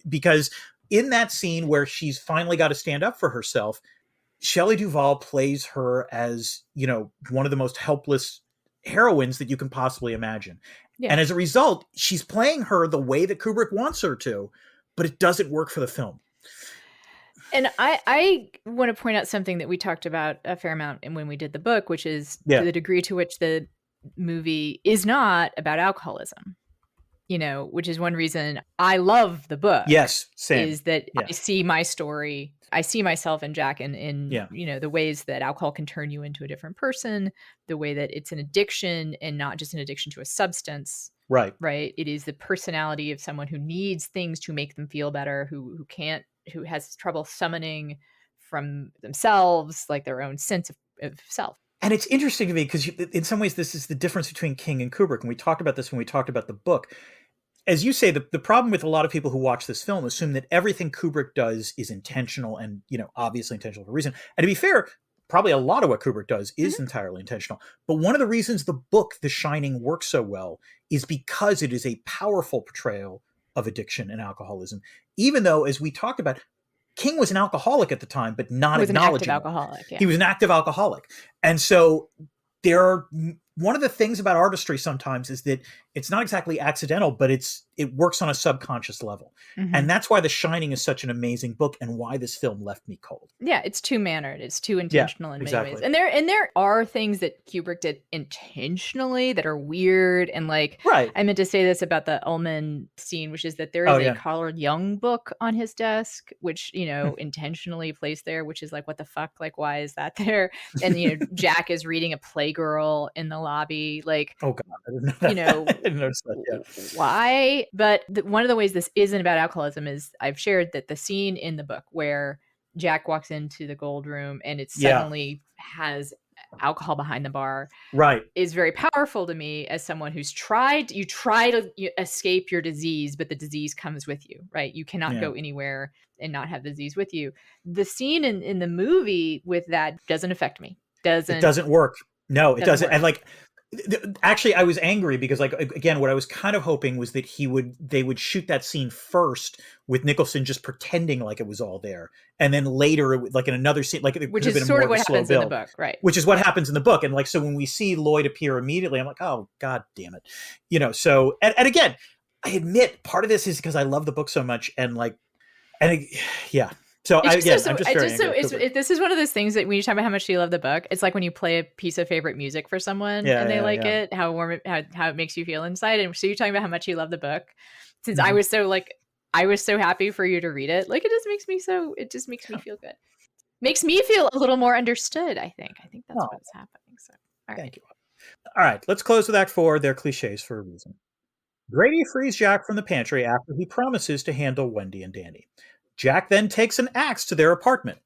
Because in that scene where she's finally got to stand up for herself, Shelley Duvall plays her as, one of the most helpless heroines that you can possibly imagine. Yeah. And as a result, she's playing her the way that Kubrick wants her to, but it doesn't work for the film. And I want to point out something that we talked about a fair amount when we did the book, which is to the degree to which the movie is not about alcoholism, which is one reason I love the book. Yes, same. Is that I see my story. I see myself and Jack in the ways that alcohol can turn you into a different person, the way that it's an addiction and not just an addiction to a substance. Right. Right. It is the personality of someone who needs things to make them feel better, who has trouble summoning from themselves, like their own sense of self. And it's interesting to me because in some ways, this is the difference between King and Kubrick. And we talked about this when we talked about the book. As you say, the problem with a lot of people who watch this film assume that everything Kubrick does is intentional and, obviously intentional for a reason. And to be fair, probably a lot of what Kubrick does is entirely intentional. But one of the reasons the book, The Shining, works so well is because it is a powerful portrayal of addiction and alcoholism, even though, as we talked about, King was an alcoholic at the time, but not acknowledging an active alcoholic. Yeah. He was an active alcoholic. And so one of the things about artistry sometimes is that it's not exactly accidental, but it works on a subconscious level. Mm-hmm. And that's why The Shining is such an amazing book and why this film left me cold. Yeah, it's too mannered. It's too intentional in many ways. And there are things that Kubrick did intentionally that are weird. And I meant to say this about the Ullman scene, which is that there is a Carl Jung book on his desk, which, intentionally placed there, which is like, what the fuck? Like, why is that there? And, Jack is reading a Playgirl in the lobby. Like, oh God, I didn't know that. I didn't notice that. Yeah. Why? But one of the ways this isn't about alcoholism is I've shared that the scene in the book where Jack walks into the gold room and it suddenly has alcohol behind the bar, right, is very powerful to me as someone who's try to escape your disease, but the disease comes with you, right? You cannot go anywhere and not have the disease with you. The scene in the movie with that doesn't affect me. It doesn't work. No, it doesn't. And actually, I was angry because, again, what I was kind of hoping was that they would shoot that scene first with Nicholson just pretending like it was all there, and then later, in another scene, which is sort of what happens in the book, right? Which is what happens in the book, and so when we see Lloyd appear immediately, I'm like, oh God damn it, So and again, I admit part of this is because I love the book so much, yeah. So this is one of those things that when you talk about how much you love the book, it's like when you play a piece of favorite music for someone and they like it, how warm how it makes you feel inside. And so you're talking about how much you love the book. Since I was so happy for you to read it. Like it just makes me feel good. Makes me feel a little more understood, I think. I think that's what's happening. So thank you. All right, let's close with Act 4. They're cliches for a reason. Grady frees Jack from the pantry after he promises to handle Wendy and Danny. Jack then takes an axe to their apartment.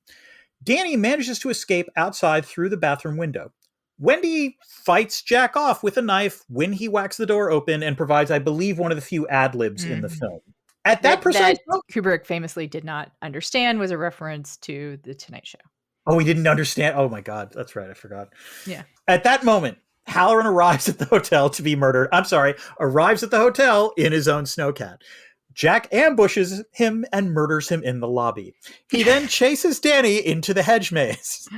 Danny manages to escape outside through the bathroom window. Wendy fights Jack off with a knife when he whacks the door open and provides, I believe, one of the few ad-libs in the film. At that Kubrick famously did not understand was a reference to The Tonight Show. Oh, he didn't understand? Oh my God, that's right, I forgot. Yeah. At that moment, Halloran arrives at the hotel to be murdered. Arrives at the hotel in his own snowcat. Jack ambushes him and murders him in the lobby. He then chases Danny into the hedge maze.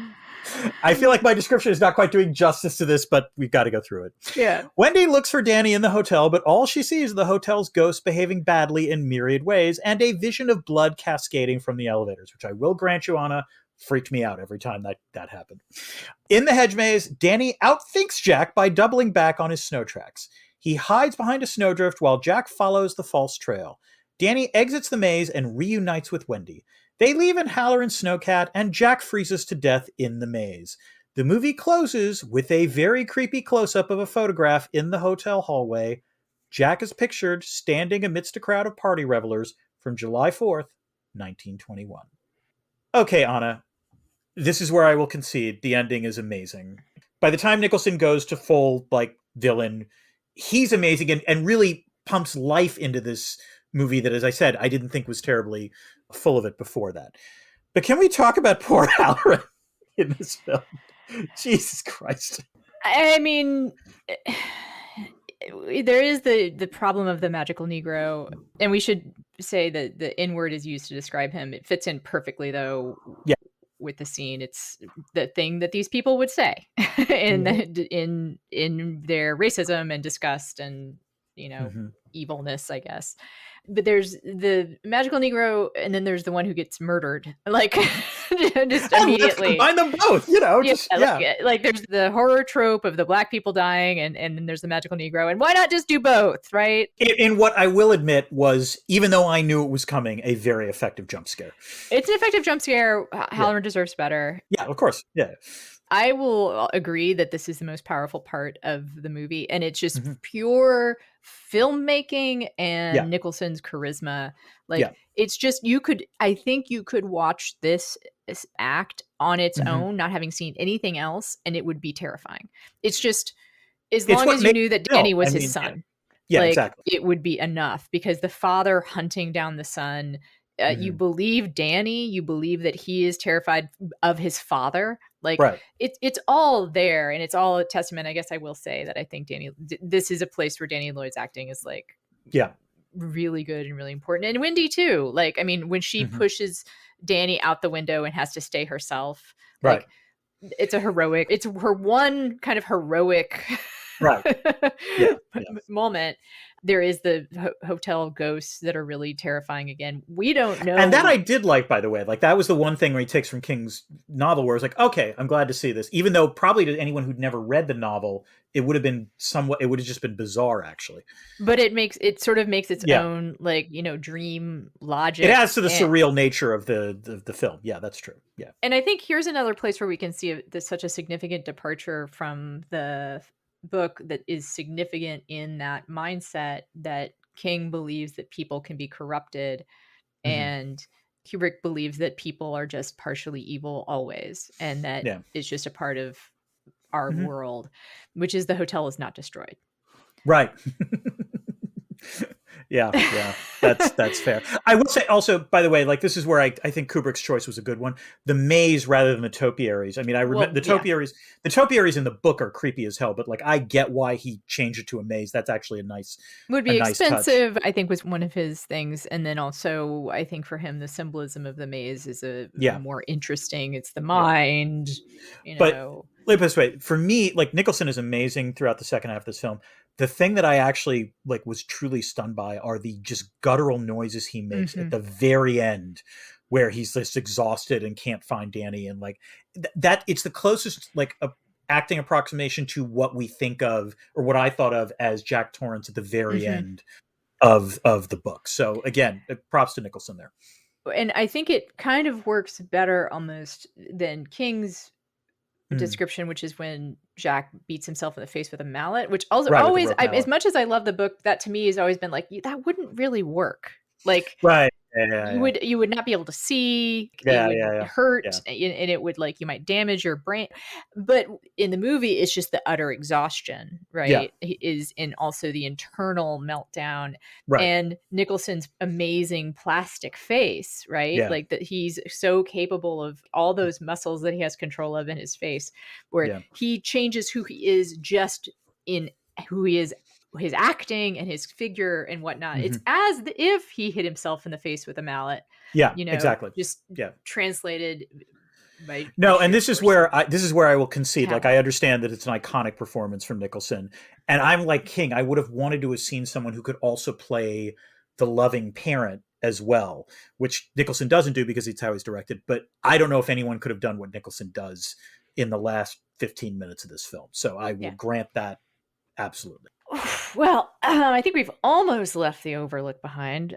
I feel like my description is not quite doing justice to this, but we've got to go through it. Yeah. Wendy looks for Danny in the hotel, but all she sees is the hotel's ghost behaving badly in myriad ways and a vision of blood cascading from the elevators, which I will grant you, Anna, freaked me out every time that happened. In the hedge maze, Danny outthinks Jack by doubling back on his snow tracks. He hides behind a snowdrift while Jack follows the false trail. Danny exits the maze and reunites with Wendy. They leave in Halloran's snowcat, and Jack freezes to death in the maze. The movie closes with a very creepy close-up of a photograph in the hotel hallway. Jack is pictured standing amidst a crowd of party revelers from July 4th, 1921. Okay, Anna, this is where I will concede the ending is amazing. By the time Nicholson goes to full, villain, he's amazing and really pumps life into this movie that, as I said, I didn't think was terribly full of it before that. But can we talk about poor Halloran in this film? Jesus Christ. I mean, there is the problem of the magical Negro, and we should say that the N-word is used to describe him. It fits in perfectly, though, with the scene. It's the thing that these people would say in their racism and disgust and, evilness, I guess. But there's the magical Negro, and then there's the one who gets murdered, just immediately. Combine them both, Like there's the horror trope of the black people dying, and then there's the magical Negro, and why not just do both, right? In what I will admit was, even though I knew it was coming, a very effective jump scare. It's an effective jump scare. Halloran deserves better. Yeah, of course. Yeah. I will agree that this is the most powerful part of the movie, and it's just pure filmmaking and Nicholson's charisma. It's just, I think you could watch this act on its own, not having seen anything else, and it would be terrifying. It's just, as long as you knew that Danny was his son, exactly. It would be enough, because the father hunting down the son, you believe Danny, you believe that he is terrified of his father. It's all there, and it's all a testament. I guess I will say that I think this is a place where Danny Lloyd's acting is really good and really important. And Wendy too. When she pushes Danny out the window and has to stay herself, it's her one kind of heroic moment. There is the hotel ghosts that are really terrifying again. We don't know. And that I did like, by the way. That was the one thing where he takes from King's novel where it's okay, I'm glad to see this. Even though probably to anyone who'd never read the novel, it would have just been bizarre, actually. But it sort of makes its own, dream logic. It adds to the surreal nature of the film. Yeah, that's true. Yeah. And I think here's another place where we can see such a significant departure from the book that is significant in that mindset that King believes that people can be corrupted, and Kubrick believes that people are just partially evil always, and that it's just a part of our world, which is the hotel is not destroyed. Right. Yeah, that's fair. I would say also, by the way, this is where I think Kubrick's choice was a good one. The maze rather than the topiaries. I remember the topiaries. The topiaries in the book are creepy as hell, but I get why he changed it to a maze. That's actually would be expensive. Nice I think was one of his things, and then also I think for him the symbolism of the maze is more interesting. It's the mind, But let me put it this way: for me, Nicholson is amazing throughout the second half of this film. The thing that I actually was truly stunned by are the just guttural noises he makes at the very end where he's just exhausted and can't find Danny, and like that it's the closest like a acting approximation to what we think of, or what I thought of as Jack Torrance at the very end of the book. So again, props to Nicholson there. And I think it kind of works better almost than King's description, which is when Jack beats himself in the face with a mallet, which also always, as much as I love the book, that to me has always been like, that wouldn't really work. Like, right. You would not be able to see. It would hurt, and it would like you might damage your brain. But in the movie, it's just the utter exhaustion, right? Is in also the internal meltdown, and Nicholson's amazing plastic face, right? Like that he's so capable of all those muscles that he has control of in his face, where he changes who he is just in who he is. His acting and his figure and whatnot. It's as if he hit himself in the face with a mallet. Yeah, exactly. Just translated by. And this is where I will concede. Like, I understand that it's an iconic performance from Nicholson, and I'm like King. I would have wanted to have seen someone who could also play the loving parent as well, which Nicholson doesn't do because it's how he's directed. But I don't know if anyone could have done what Nicholson does in the last 15 minutes of this film. So I will grant that absolutely. Well, I think we've almost left the Overlook behind.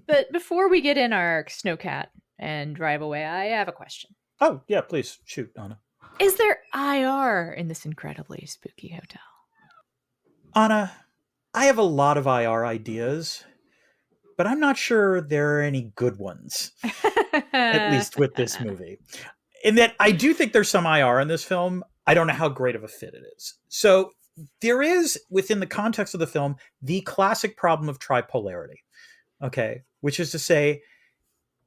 But before we get in our snowcat and drive away, I have a question. Oh, yeah, please shoot, Anna. Is there IR in this incredibly spooky hotel? Anna, I have a lot of IR ideas, but I'm not sure there are any good ones, at least with this movie. In that I do think there's some IR in this film. I don't know how great of a fit it is. So there is, within the context of the film, the classic problem of tripolarity, okay? Which is to say,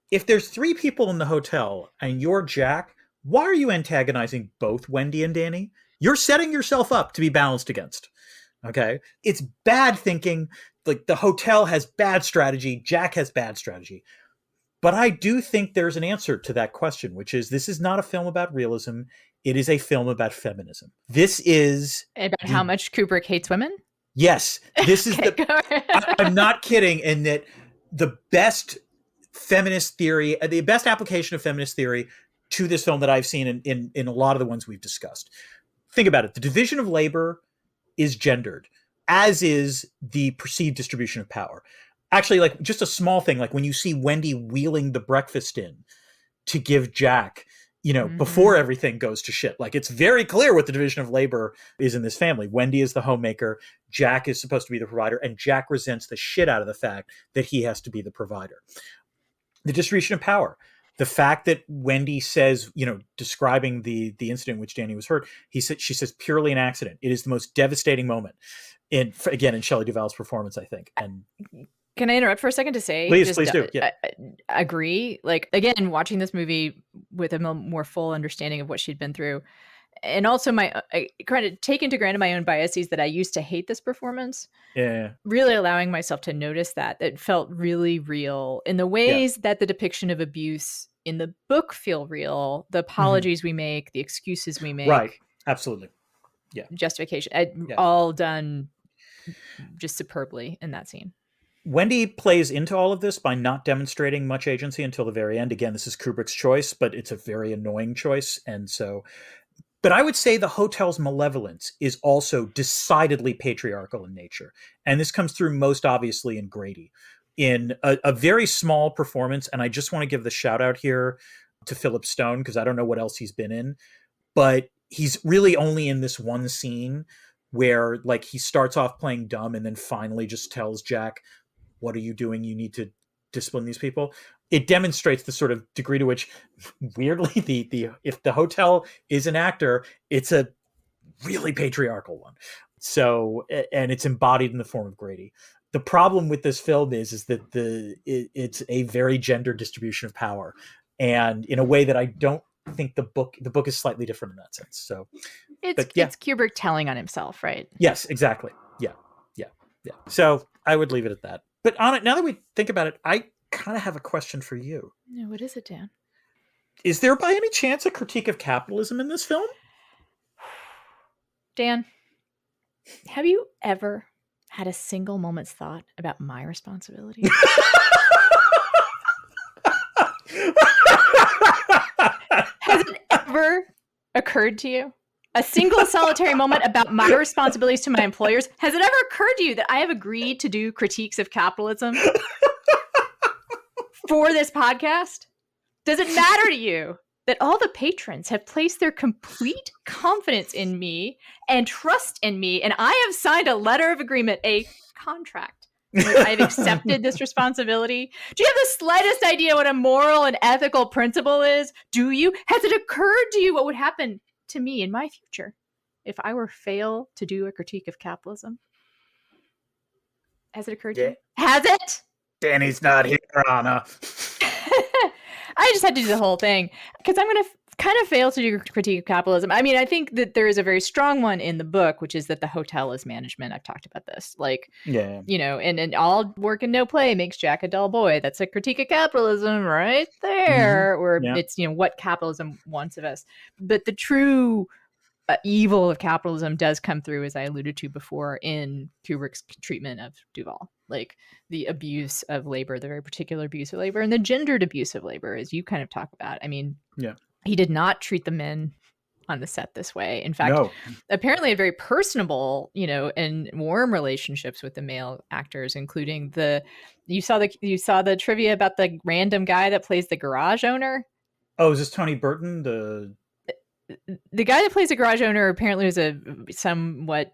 if there's 3 people in the hotel and you're Jack, why are you antagonizing both Wendy and Danny? You're setting yourself up to be balanced against, okay? It's bad thinking. Like, the hotel has bad strategy, Jack has bad strategy. But I do think there's an answer to that question, which is this is not a film about realism. It is a film about feminism. This is about how much Kubrick hates women. Yes, this is I'm not kidding. In that the best feminist theory, the best application of feminist theory to this film that I've seen in a lot of the ones we've discussed. Think about it. The division of labor is gendered, as is the perceived distribution of power. Actually, like just a small thing, like when you see Wendy wheeling the breakfast in to give Jack, before everything goes to shit. Like, it's very clear what the division of labor is in this family. Wendy is the homemaker. Jack is supposed to be the provider. And Jack resents the shit out of the fact that he has to be the provider. The distribution of power. The fact that Wendy says, describing the incident in which Danny was hurt, she says purely an accident. It is the most devastating moment in Shelley Duvall's performance, I think. And can I interrupt for a second to say? Please do. Yeah. I agree. Like, again, watching this movie with a more full understanding of what she'd been through. And also I kind of take into granted my own biases that I used to hate this performance. Yeah. Really allowing myself to notice that it felt really real in the ways that the depiction of abuse in the book feel real. The apologies we make, the excuses we make. Right. Absolutely. Yeah. Justification. All done just superbly in that scene. Wendy plays into all of this by not demonstrating much agency until the very end. Again, this is Kubrick's choice, but it's a very annoying choice. But I would say the hotel's malevolence is also decidedly patriarchal in nature. And this comes through most obviously in Grady. In a very small performance, and I just want to give the shout out here to Philip Stone, because I don't know what else he's been in, but he's really only in this one scene where like he starts off playing dumb and then finally just tells Jack, what are you doing? You need to discipline these people. It demonstrates the sort of degree to which, weirdly, if the hotel is an actor, it's a really patriarchal one. So, and it's embodied in the form of Grady. The problem with this film is that it's a very gender distribution of power, and in a way that I don't think the book is slightly different in that sense. So it's Kubrick telling on himself, right? Yes, exactly. Yeah. So I would leave it at that. But Anna, now that we think about it, I kind of have a question for you. Yeah, what is it, Dan? Is there by any chance a critique of capitalism in this film? Dan, have you ever had a single moment's thought about my responsibility? Has it ever occurred to you? A single solitary moment about my responsibilities to my employers? Has it ever occurred to you that I have agreed to do critiques of capitalism for this podcast? Does it matter to you that all the patrons have placed their complete confidence in me and trust in me, and I have signed a letter of agreement, a contract? I've accepted this responsibility. Do you have the slightest idea what a moral and ethical principle is? Do you? Has it occurred to you what would happen to me in my future if I were fail to do a critique of capitalism? Has it occurred to you? Has it? Danny's not here, Anna. I just had to do the whole thing because I'm going to kind of fail to do critique of capitalism. I mean, I think that there is a very strong one in the book, which is that the hotel is management. I've talked about this. And all work and no play makes Jack a dull boy. That's a critique of capitalism right there, where it's, what capitalism wants of us. But the true evil of capitalism does come through, as I alluded to before, in Kubrick's treatment of Duvall, like the abuse of labor, the very particular abuse of labor, and the gendered abuse of labor, as you kind of talk about. I mean, he did not treat the men on the set this way. In fact, apparently had very personable, and warm relationships with the male actors, including you saw the trivia about the random guy that plays the garage owner. Oh, is this Tony Burton? The guy that plays the garage owner apparently was a somewhat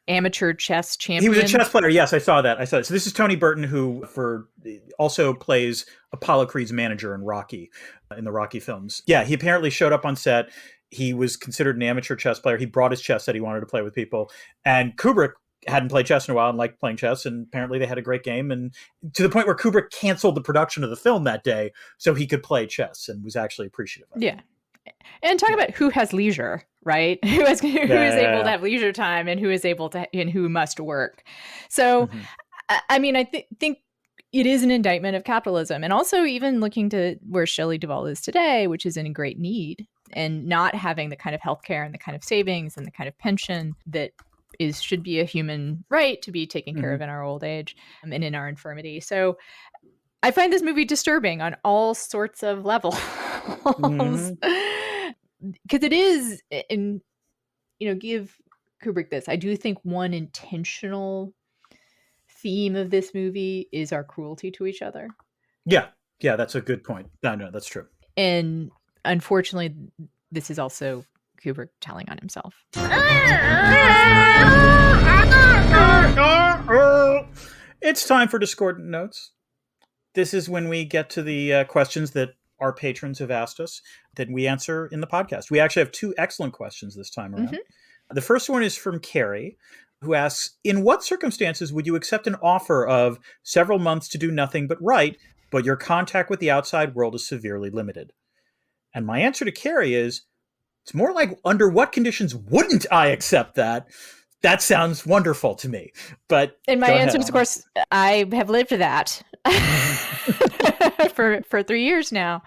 amateur chess champion. He was a chess player. Yes, I saw that. So this is Tony Burton, who also plays Apollo Creed's manager in Rocky, in the Rocky films. Yeah, he apparently showed up on set. He was considered an amateur chess player. He brought his chess set. He wanted to play with people. And Kubrick hadn't played chess in a while and liked playing chess. And apparently they had a great game. And to the point where Kubrick canceled the production of the film that day so he could play chess and was actually appreciative of it. Yeah. And talk about who has leisure, right? Who is able to have leisure time and who is able to and who must work. So, I mean, I think it is an indictment of capitalism, and also even looking to where Shelley Duvall is today, which is in great need, and not having the kind of healthcare and the kind of savings and the kind of pension that should be a human right to be taken care of in our old age and in our infirmity. So I find this movie disturbing on all sorts of levels. Because it is, and give Kubrick this. I do think one intentional theme of this movie is our cruelty to each other. Yeah, that's a good point. No, that's true. And unfortunately, this is also Kubrick telling on himself. It's time for Discordant Notes. This is when we get to the questions that our patrons have asked us that we answer in the podcast. We actually have 2 excellent questions this time around. The first one is from Carrie, who asks, in what circumstances would you accept an offer of several months to do nothing but write, but your contact with the outside world is severely limited? And my answer to Carrie is, it's more like, under what conditions wouldn't I accept that? That sounds wonderful to me. But and my answer is, of course, I have lived that for 3 years now.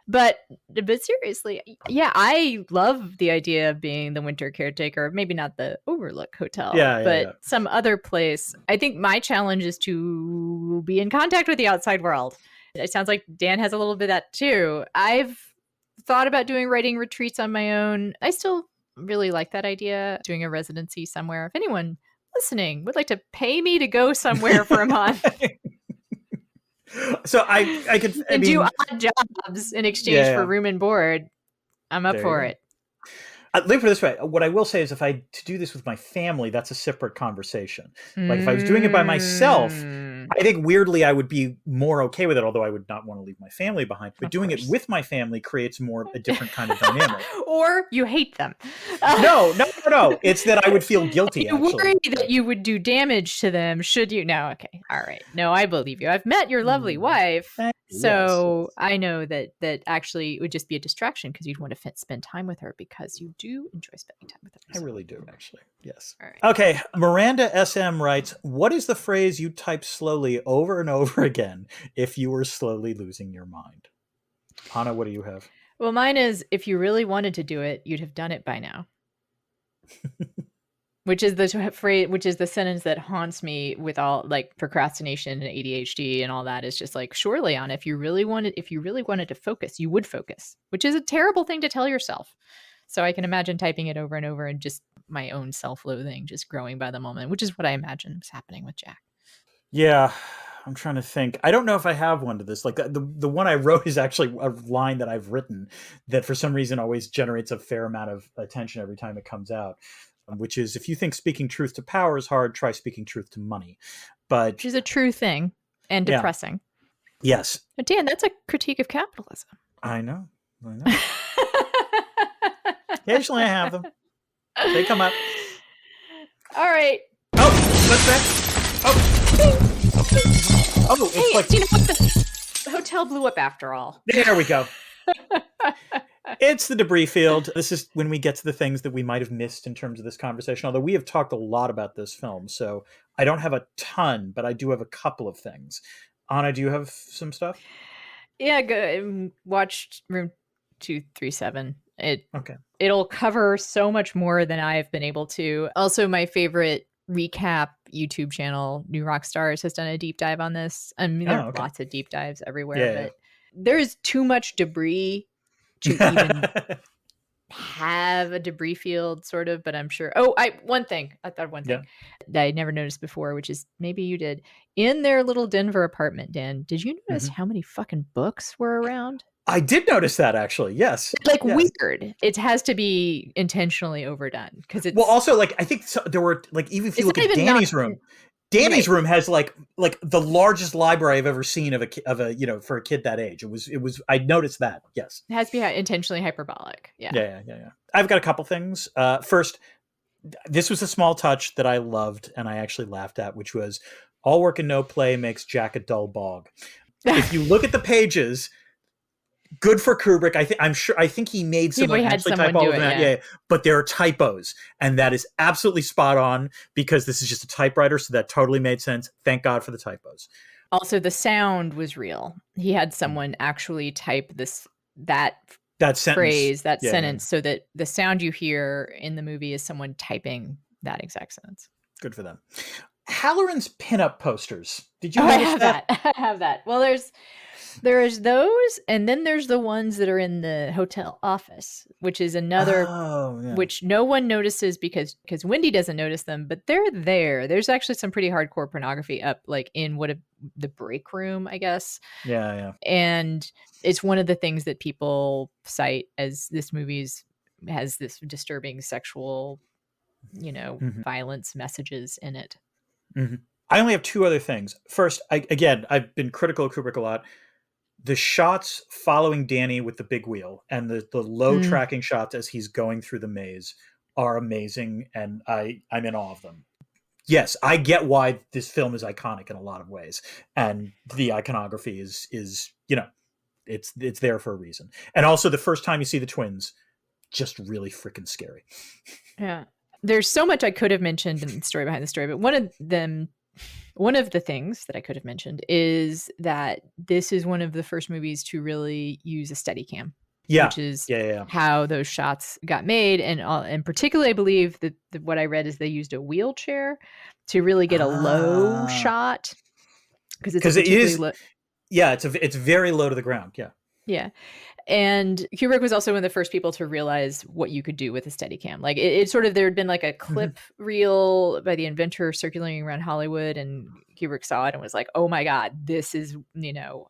But seriously, I love the idea of being the winter caretaker. Maybe not the Overlook Hotel, but some other place. I think my challenge is to be in contact with the outside world. It sounds like Dan has a little bit of that too. I've thought about doing writing retreats on my own. I still really like that idea, doing a residency somewhere. If anyone listening would like to pay me to go somewhere for a month. So I could do odd jobs in exchange for room and board. I'm up for it. Look for this way. What I will say is, if I to do this with my family, that's a separate conversation. Like if I was doing it by myself, I think weirdly I would be more okay with it, although I would not want to leave my family behind. But doing it with my family creates more a different kind of dynamic. Or you hate them. No. It's that I would feel guilty. You worry that you would do damage to them should you. No, okay. All right. No, I believe you. I've met your lovely wife. So yes. I know that actually it would just be a distraction because you'd want to spend time with her because you do enjoy spending time with her. I really do, actually. Yes. All right. Okay. Miranda SM writes, what is the phrase you type slowly over and over again if you were slowly losing your mind? Hannah, what do you have? Well, mine is, if you really wanted to do it, you'd have done it by now. Which is the phrase, which is the sentence that haunts me with all like procrastination and ADHD and all that. Is just like, sure, Leon, if you really wanted to focus, you would focus, which is a terrible thing to tell yourself. So I can imagine typing it over and over and just my own self-loathing just growing by the moment, which is what I imagine was happening with Jack. Yeah, I'm trying to think. I don't know if I have one to this. Like the one I wrote is actually a line that I've written that for some reason always generates a fair amount of attention every time it comes out. Which is, if you think speaking truth to power is hard, try speaking truth to money. But which is a true thing and depressing. Yes. But Dan, that's a critique of capitalism. I know. Occasionally I have them. They come up. All right. Oh, what's that? Oh, it's hey, like the hotel blew up after all. There we go. It's the debris field. This is when we get to the things that we might have missed in terms of this conversation, although we have talked a lot about this film, so I don't have a ton, but I do have a couple of things. Anna, do you have some stuff? Yeah, good. Watched Room 237. Okay. It'll cover so much more than I've been able to. Also, my favorite recap YouTube channel, New Rockstars, has done a deep dive on this. I mean, there are lots of deep dives everywhere, but there's too much debris to even have a debris field, sort of, but I'm sure. Oh, one thing that I never noticed before, which is maybe you did. In their little Denver apartment, Dan, did you notice how many fucking books were around? I did notice that, actually. Yes. Like, weird. It has to be intentionally overdone because it's. Well, also, like, I think there were, like, even if you look at Danny's room. Danny's room has like the largest library I've ever seen of a for a kid that age. It was I noticed that. Yes. It has to be intentionally hyperbolic. Yeah. Yeah. I've got a couple things. First, this was a small touch that I loved and I actually laughed at, which was all work and no play makes Jack a dull bog. If you look at the pages, good for Kubrick. I think he made someone actually type all of that. Yeah. But there are typos, and that is absolutely spot on because this is just a typewriter, so that totally made sense. Thank God for the typos. Also, the sound was real. He had someone actually type that phrase, that sentence, so that the sound you hear in the movie is someone typing that exact sentence. Good for them. Halloran's pinup posters. Did you notice that? I have that. Well, there's those, and then there's the ones that are in the hotel office, which is another, which no one notices because Wendy doesn't notice them, but they're there. There's actually some pretty hardcore pornography up, like in the break room, I guess. Yeah. And it's one of the things that people cite as this movie's has this disturbing sexual, violence messages in it. Mm-hmm. I only have two other things. First, I've been critical of Kubrick a lot. The shots following Danny with the big wheel and the low tracking shots as he's going through the maze are amazing, and I'm in awe of them. Yes, I get why this film is iconic in a lot of ways, and the iconography is it's there for a reason. And also, the first time you see the twins, just really freaking scary. Yeah, there's so much I could have mentioned in the story behind the story, but one of the things that I could have mentioned is that this is one of the first movies to really use a Steadicam. Yeah, which is how those shots got made, and particularly, I believe that what I read is they used a wheelchair to really get a low shot because it is. It's very low to the ground. Yeah. And Kubrick was also one of the first people to realize what you could do with a Steadicam. Like it sort of, there had been like a clip reel by the inventor circulating around Hollywood, and Kubrick saw it and was like, oh my God, this is,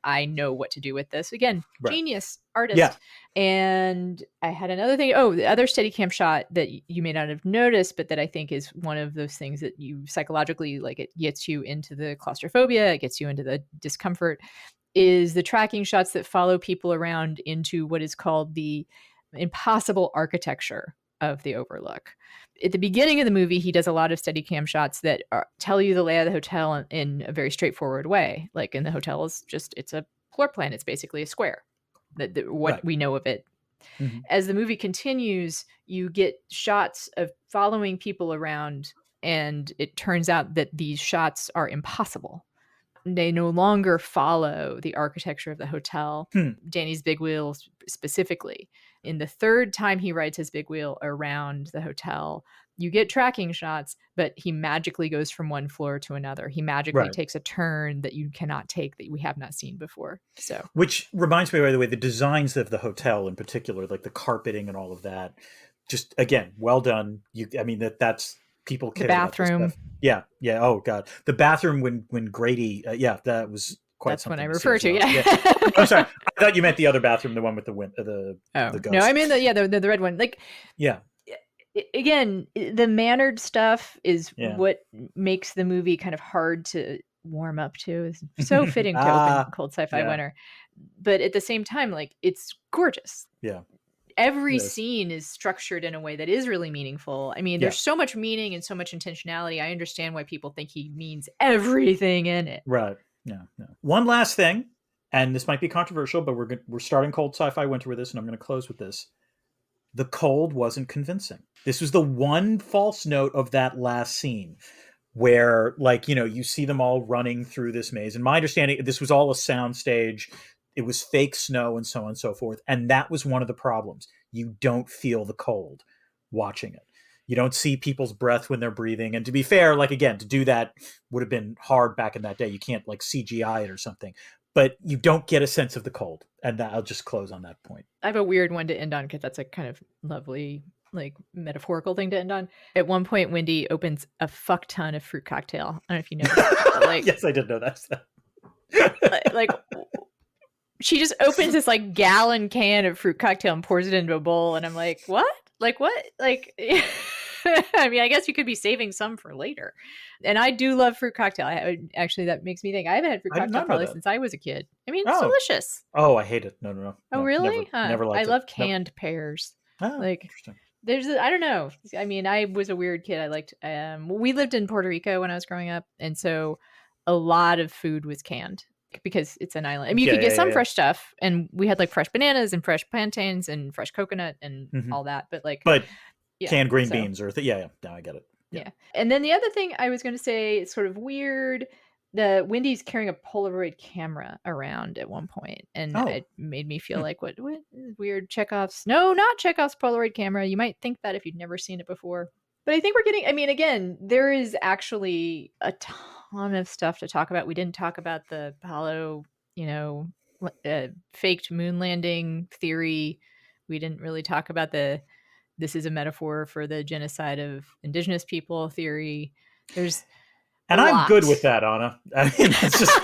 I know what to do with this. Again, genius artist. Yeah. And I had another thing. Oh, the other Steadicam shot that you may not have noticed, but that I think is one of those things that you psychologically, like, it gets you into the claustrophobia, it gets you into the discomfort, is the tracking shots that follow people around into what is called the impossible architecture of the Overlook. At the beginning of the movie, he does a lot of Steadicam shots that tell you the layout of the hotel in a very straightforward way. Like, in the hotel it's a floor plan. It's basically a square. We know of it. Mm-hmm. As the movie continues, you get shots of following people around, and it turns out that these shots are impossible. They no longer follow the architecture of the hotel, Danny's big wheel specifically. In the third time he rides his big wheel around the hotel, you get tracking shots, but he magically goes from one floor to another. He magically takes a turn that you cannot take, that we have not seen before. So, which reminds me, by the way, the designs of the hotel in particular, like the carpeting and all of that, just again, well done. That's people care. The bathroom. About this stuff. Yeah. Oh God, the bathroom when Grady. That was quite. That's something what I refer to. Yeah. I'm sorry. I thought you meant the other bathroom, the one with the ghost. No, I mean the red one. Like again, the mannered stuff is what makes the movie kind of hard to warm up to. It's so fitting to open Cold Sci-Fi Winter, but at the same time, like, it's gorgeous. Yeah. Every scene is structured in a way that is really meaningful. I mean, there's so much meaning and so much intentionality. I understand why people think he means everything in it. Right. Yeah. One last thing, and this might be controversial, but we're starting Cold Sci-Fi Winter with this, and I'm going to close with this. The cold wasn't convincing. This was the one false note of that last scene where, like, you see them all running through this maze. And my understanding, this was all a sound stage. It was fake snow and so on and so forth. And that was one of the problems. You don't feel the cold watching it. You don't see people's breath when they're breathing. And to be fair, like, again, to do that would have been hard back in that day. You can't like CGI it or something. But you don't get a sense of the cold. And I'll just close on that point. I have a weird one to end on, because that's a kind of lovely, like, metaphorical thing to end on. At one point, Wendy opens a fuck ton of fruit cocktail. I don't know if you know that, but, like, yes, I did know that. like, she just opens this like gallon can of fruit cocktail and pours it into a bowl. And I'm like, what? Like, what? Like, I mean, I guess you could be saving some for later. And I do love fruit cocktail. Actually, that makes me think. I haven't had fruit cocktail probably since I was a kid. I mean, it's delicious. Oh, I hate it. No. Oh, really? Never liked it. I love canned pears. Oh, like, interesting. I don't know. I mean, I was a weird kid. I liked, we lived in Puerto Rico when I was growing up. And so a lot of food was canned because it's an island. I mean, you could get some fresh stuff, and we had like fresh bananas and fresh plantains and fresh coconut and all that. But canned green beans or now I get it. Yeah. And then the other thing I was going to say, it's sort of weird. The Wendy's carrying a Polaroid camera around at one point, and it made me feel like, what weird Chekhov's? No, not Chekhov's Polaroid camera. You might think that if you'd never seen it before. But I think we're getting, I mean, again, there is actually a ton of stuff to talk about. We didn't talk about the Apollo, faked moon landing theory. We didn't really talk about this is a metaphor for the genocide of indigenous people theory. There's And I'm good with that, Anna. I mean, it's just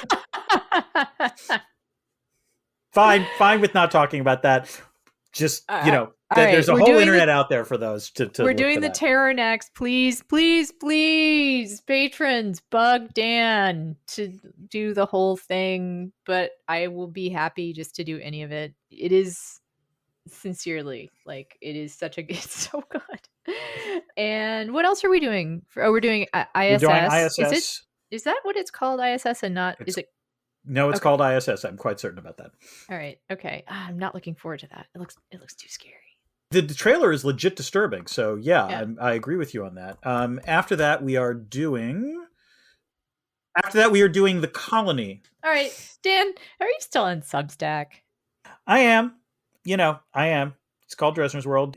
fine with not talking about that. Just, there's a whole internet out there for those to we're doing the terror next. Please, patrons, bug Dan to do the whole thing, but I will be happy just to do any of it. It is sincerely, like, it is it's so good. And what else are we doing? We're doing ISS. We're doing ISS. Is that what it's called? ISS and not, is it? No, it's called ISS. I'm quite certain about that. All right. Okay. I'm not looking forward to that. It looks too scary. The trailer is legit disturbing. So I agree with you on that. After that, we are doing The Colony. All right. Dan, are you still on Substack? I am. I am. It's called Dresner's World.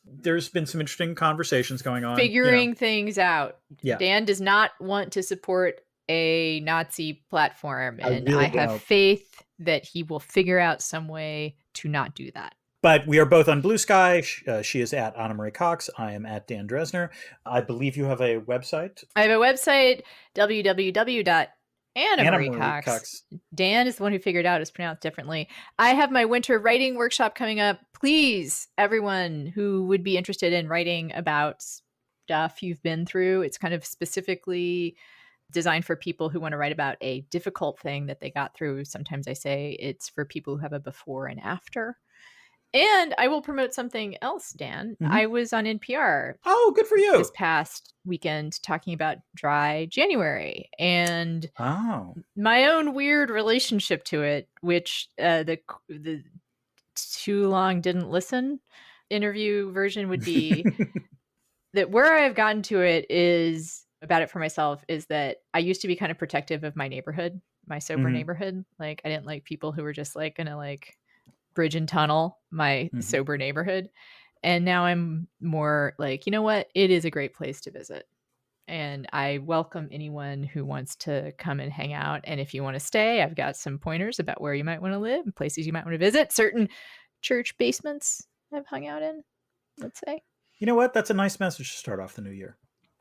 There's been some interesting conversations going on. Figuring things out. Yeah. Dan does not want to support a Nazi platform, and I have faith that he will figure out some way to not do that. But we are both on Blue Sky. She is at Anna Marie Cox. I am at Dan Dresner. I believe you have a website. I have a website, www.Anna Marie Cox. Dan is the one who figured out it's pronounced differently. I have my winter writing workshop coming up. Please, everyone who would be interested in writing about stuff you've been through, it's kind of specifically designed for people who want to write about a difficult thing that they got through. Sometimes I say it's for people who have a before and after. And I will promote something else, Dan. Mm-hmm. I was on NPR. Oh, good for you. This past weekend talking about dry January and my own weird relationship to it, which the too long didn't listen interview version would be that where I've gotten to it is about it for myself is that I used to be kind of protective of my neighborhood, my sober neighborhood. Like, I didn't like people who were just like gonna like bridge and tunnel my sober neighborhood. And now I'm more like, you know what? It is a great place to visit. And I welcome anyone who wants to come and hang out. And if you want to stay, I've got some pointers about where you might want to live and places you might want to visit. Certain church basements I've hung out in, let's say. You know what? That's a nice message to start off the new year.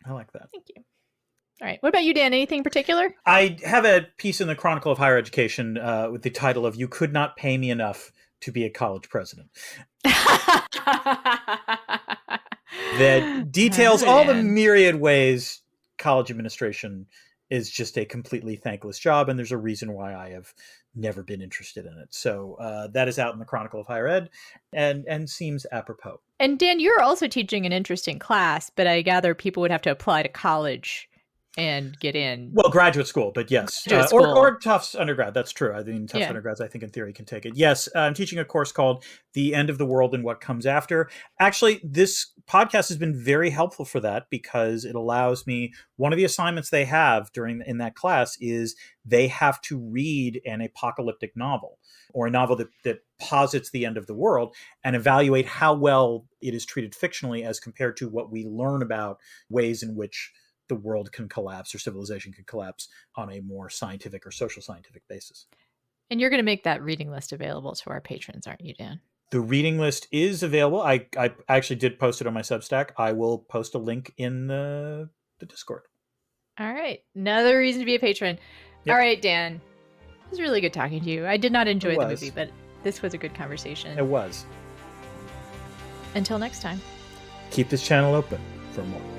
I like that. Thank you. All right. What about you, Dan? Anything particular? I have a piece in the Chronicle of Higher Education with the title of "You Could Not Pay Me Enough to Be a College President." That details all the myriad ways college administration is just a completely thankless job, and there's a reason why I have never been interested in it. So that is out in the Chronicle of Higher Ed and seems apropos. And Dan, you're also teaching an interesting class, but I gather people would have to apply to college and get in. Well, graduate school, but yes. Or Tufts undergrad. That's true. I mean, Tufts undergrads, I think in theory can take it. Yes, I'm teaching a course called The End of the World and What Comes After. Actually, this podcast has been very helpful for that because it allows me, one of the assignments they have in that class is they have to read an apocalyptic novel or a novel that posits the end of the world and evaluate how well it is treated fictionally as compared to what we learn about ways in which the world can collapse or civilization can collapse on a more scientific or social scientific basis. And you're going to make that reading list available to our patrons, aren't you, Dan? The reading list is available. I actually did post it on my Substack. I will post a link in the Discord. All right. Another reason to be a patron. Yep. All right, Dan. It was really good talking to you. I did not enjoy the movie, but this was a good conversation. It was. Until next time. Keep this channel open for more.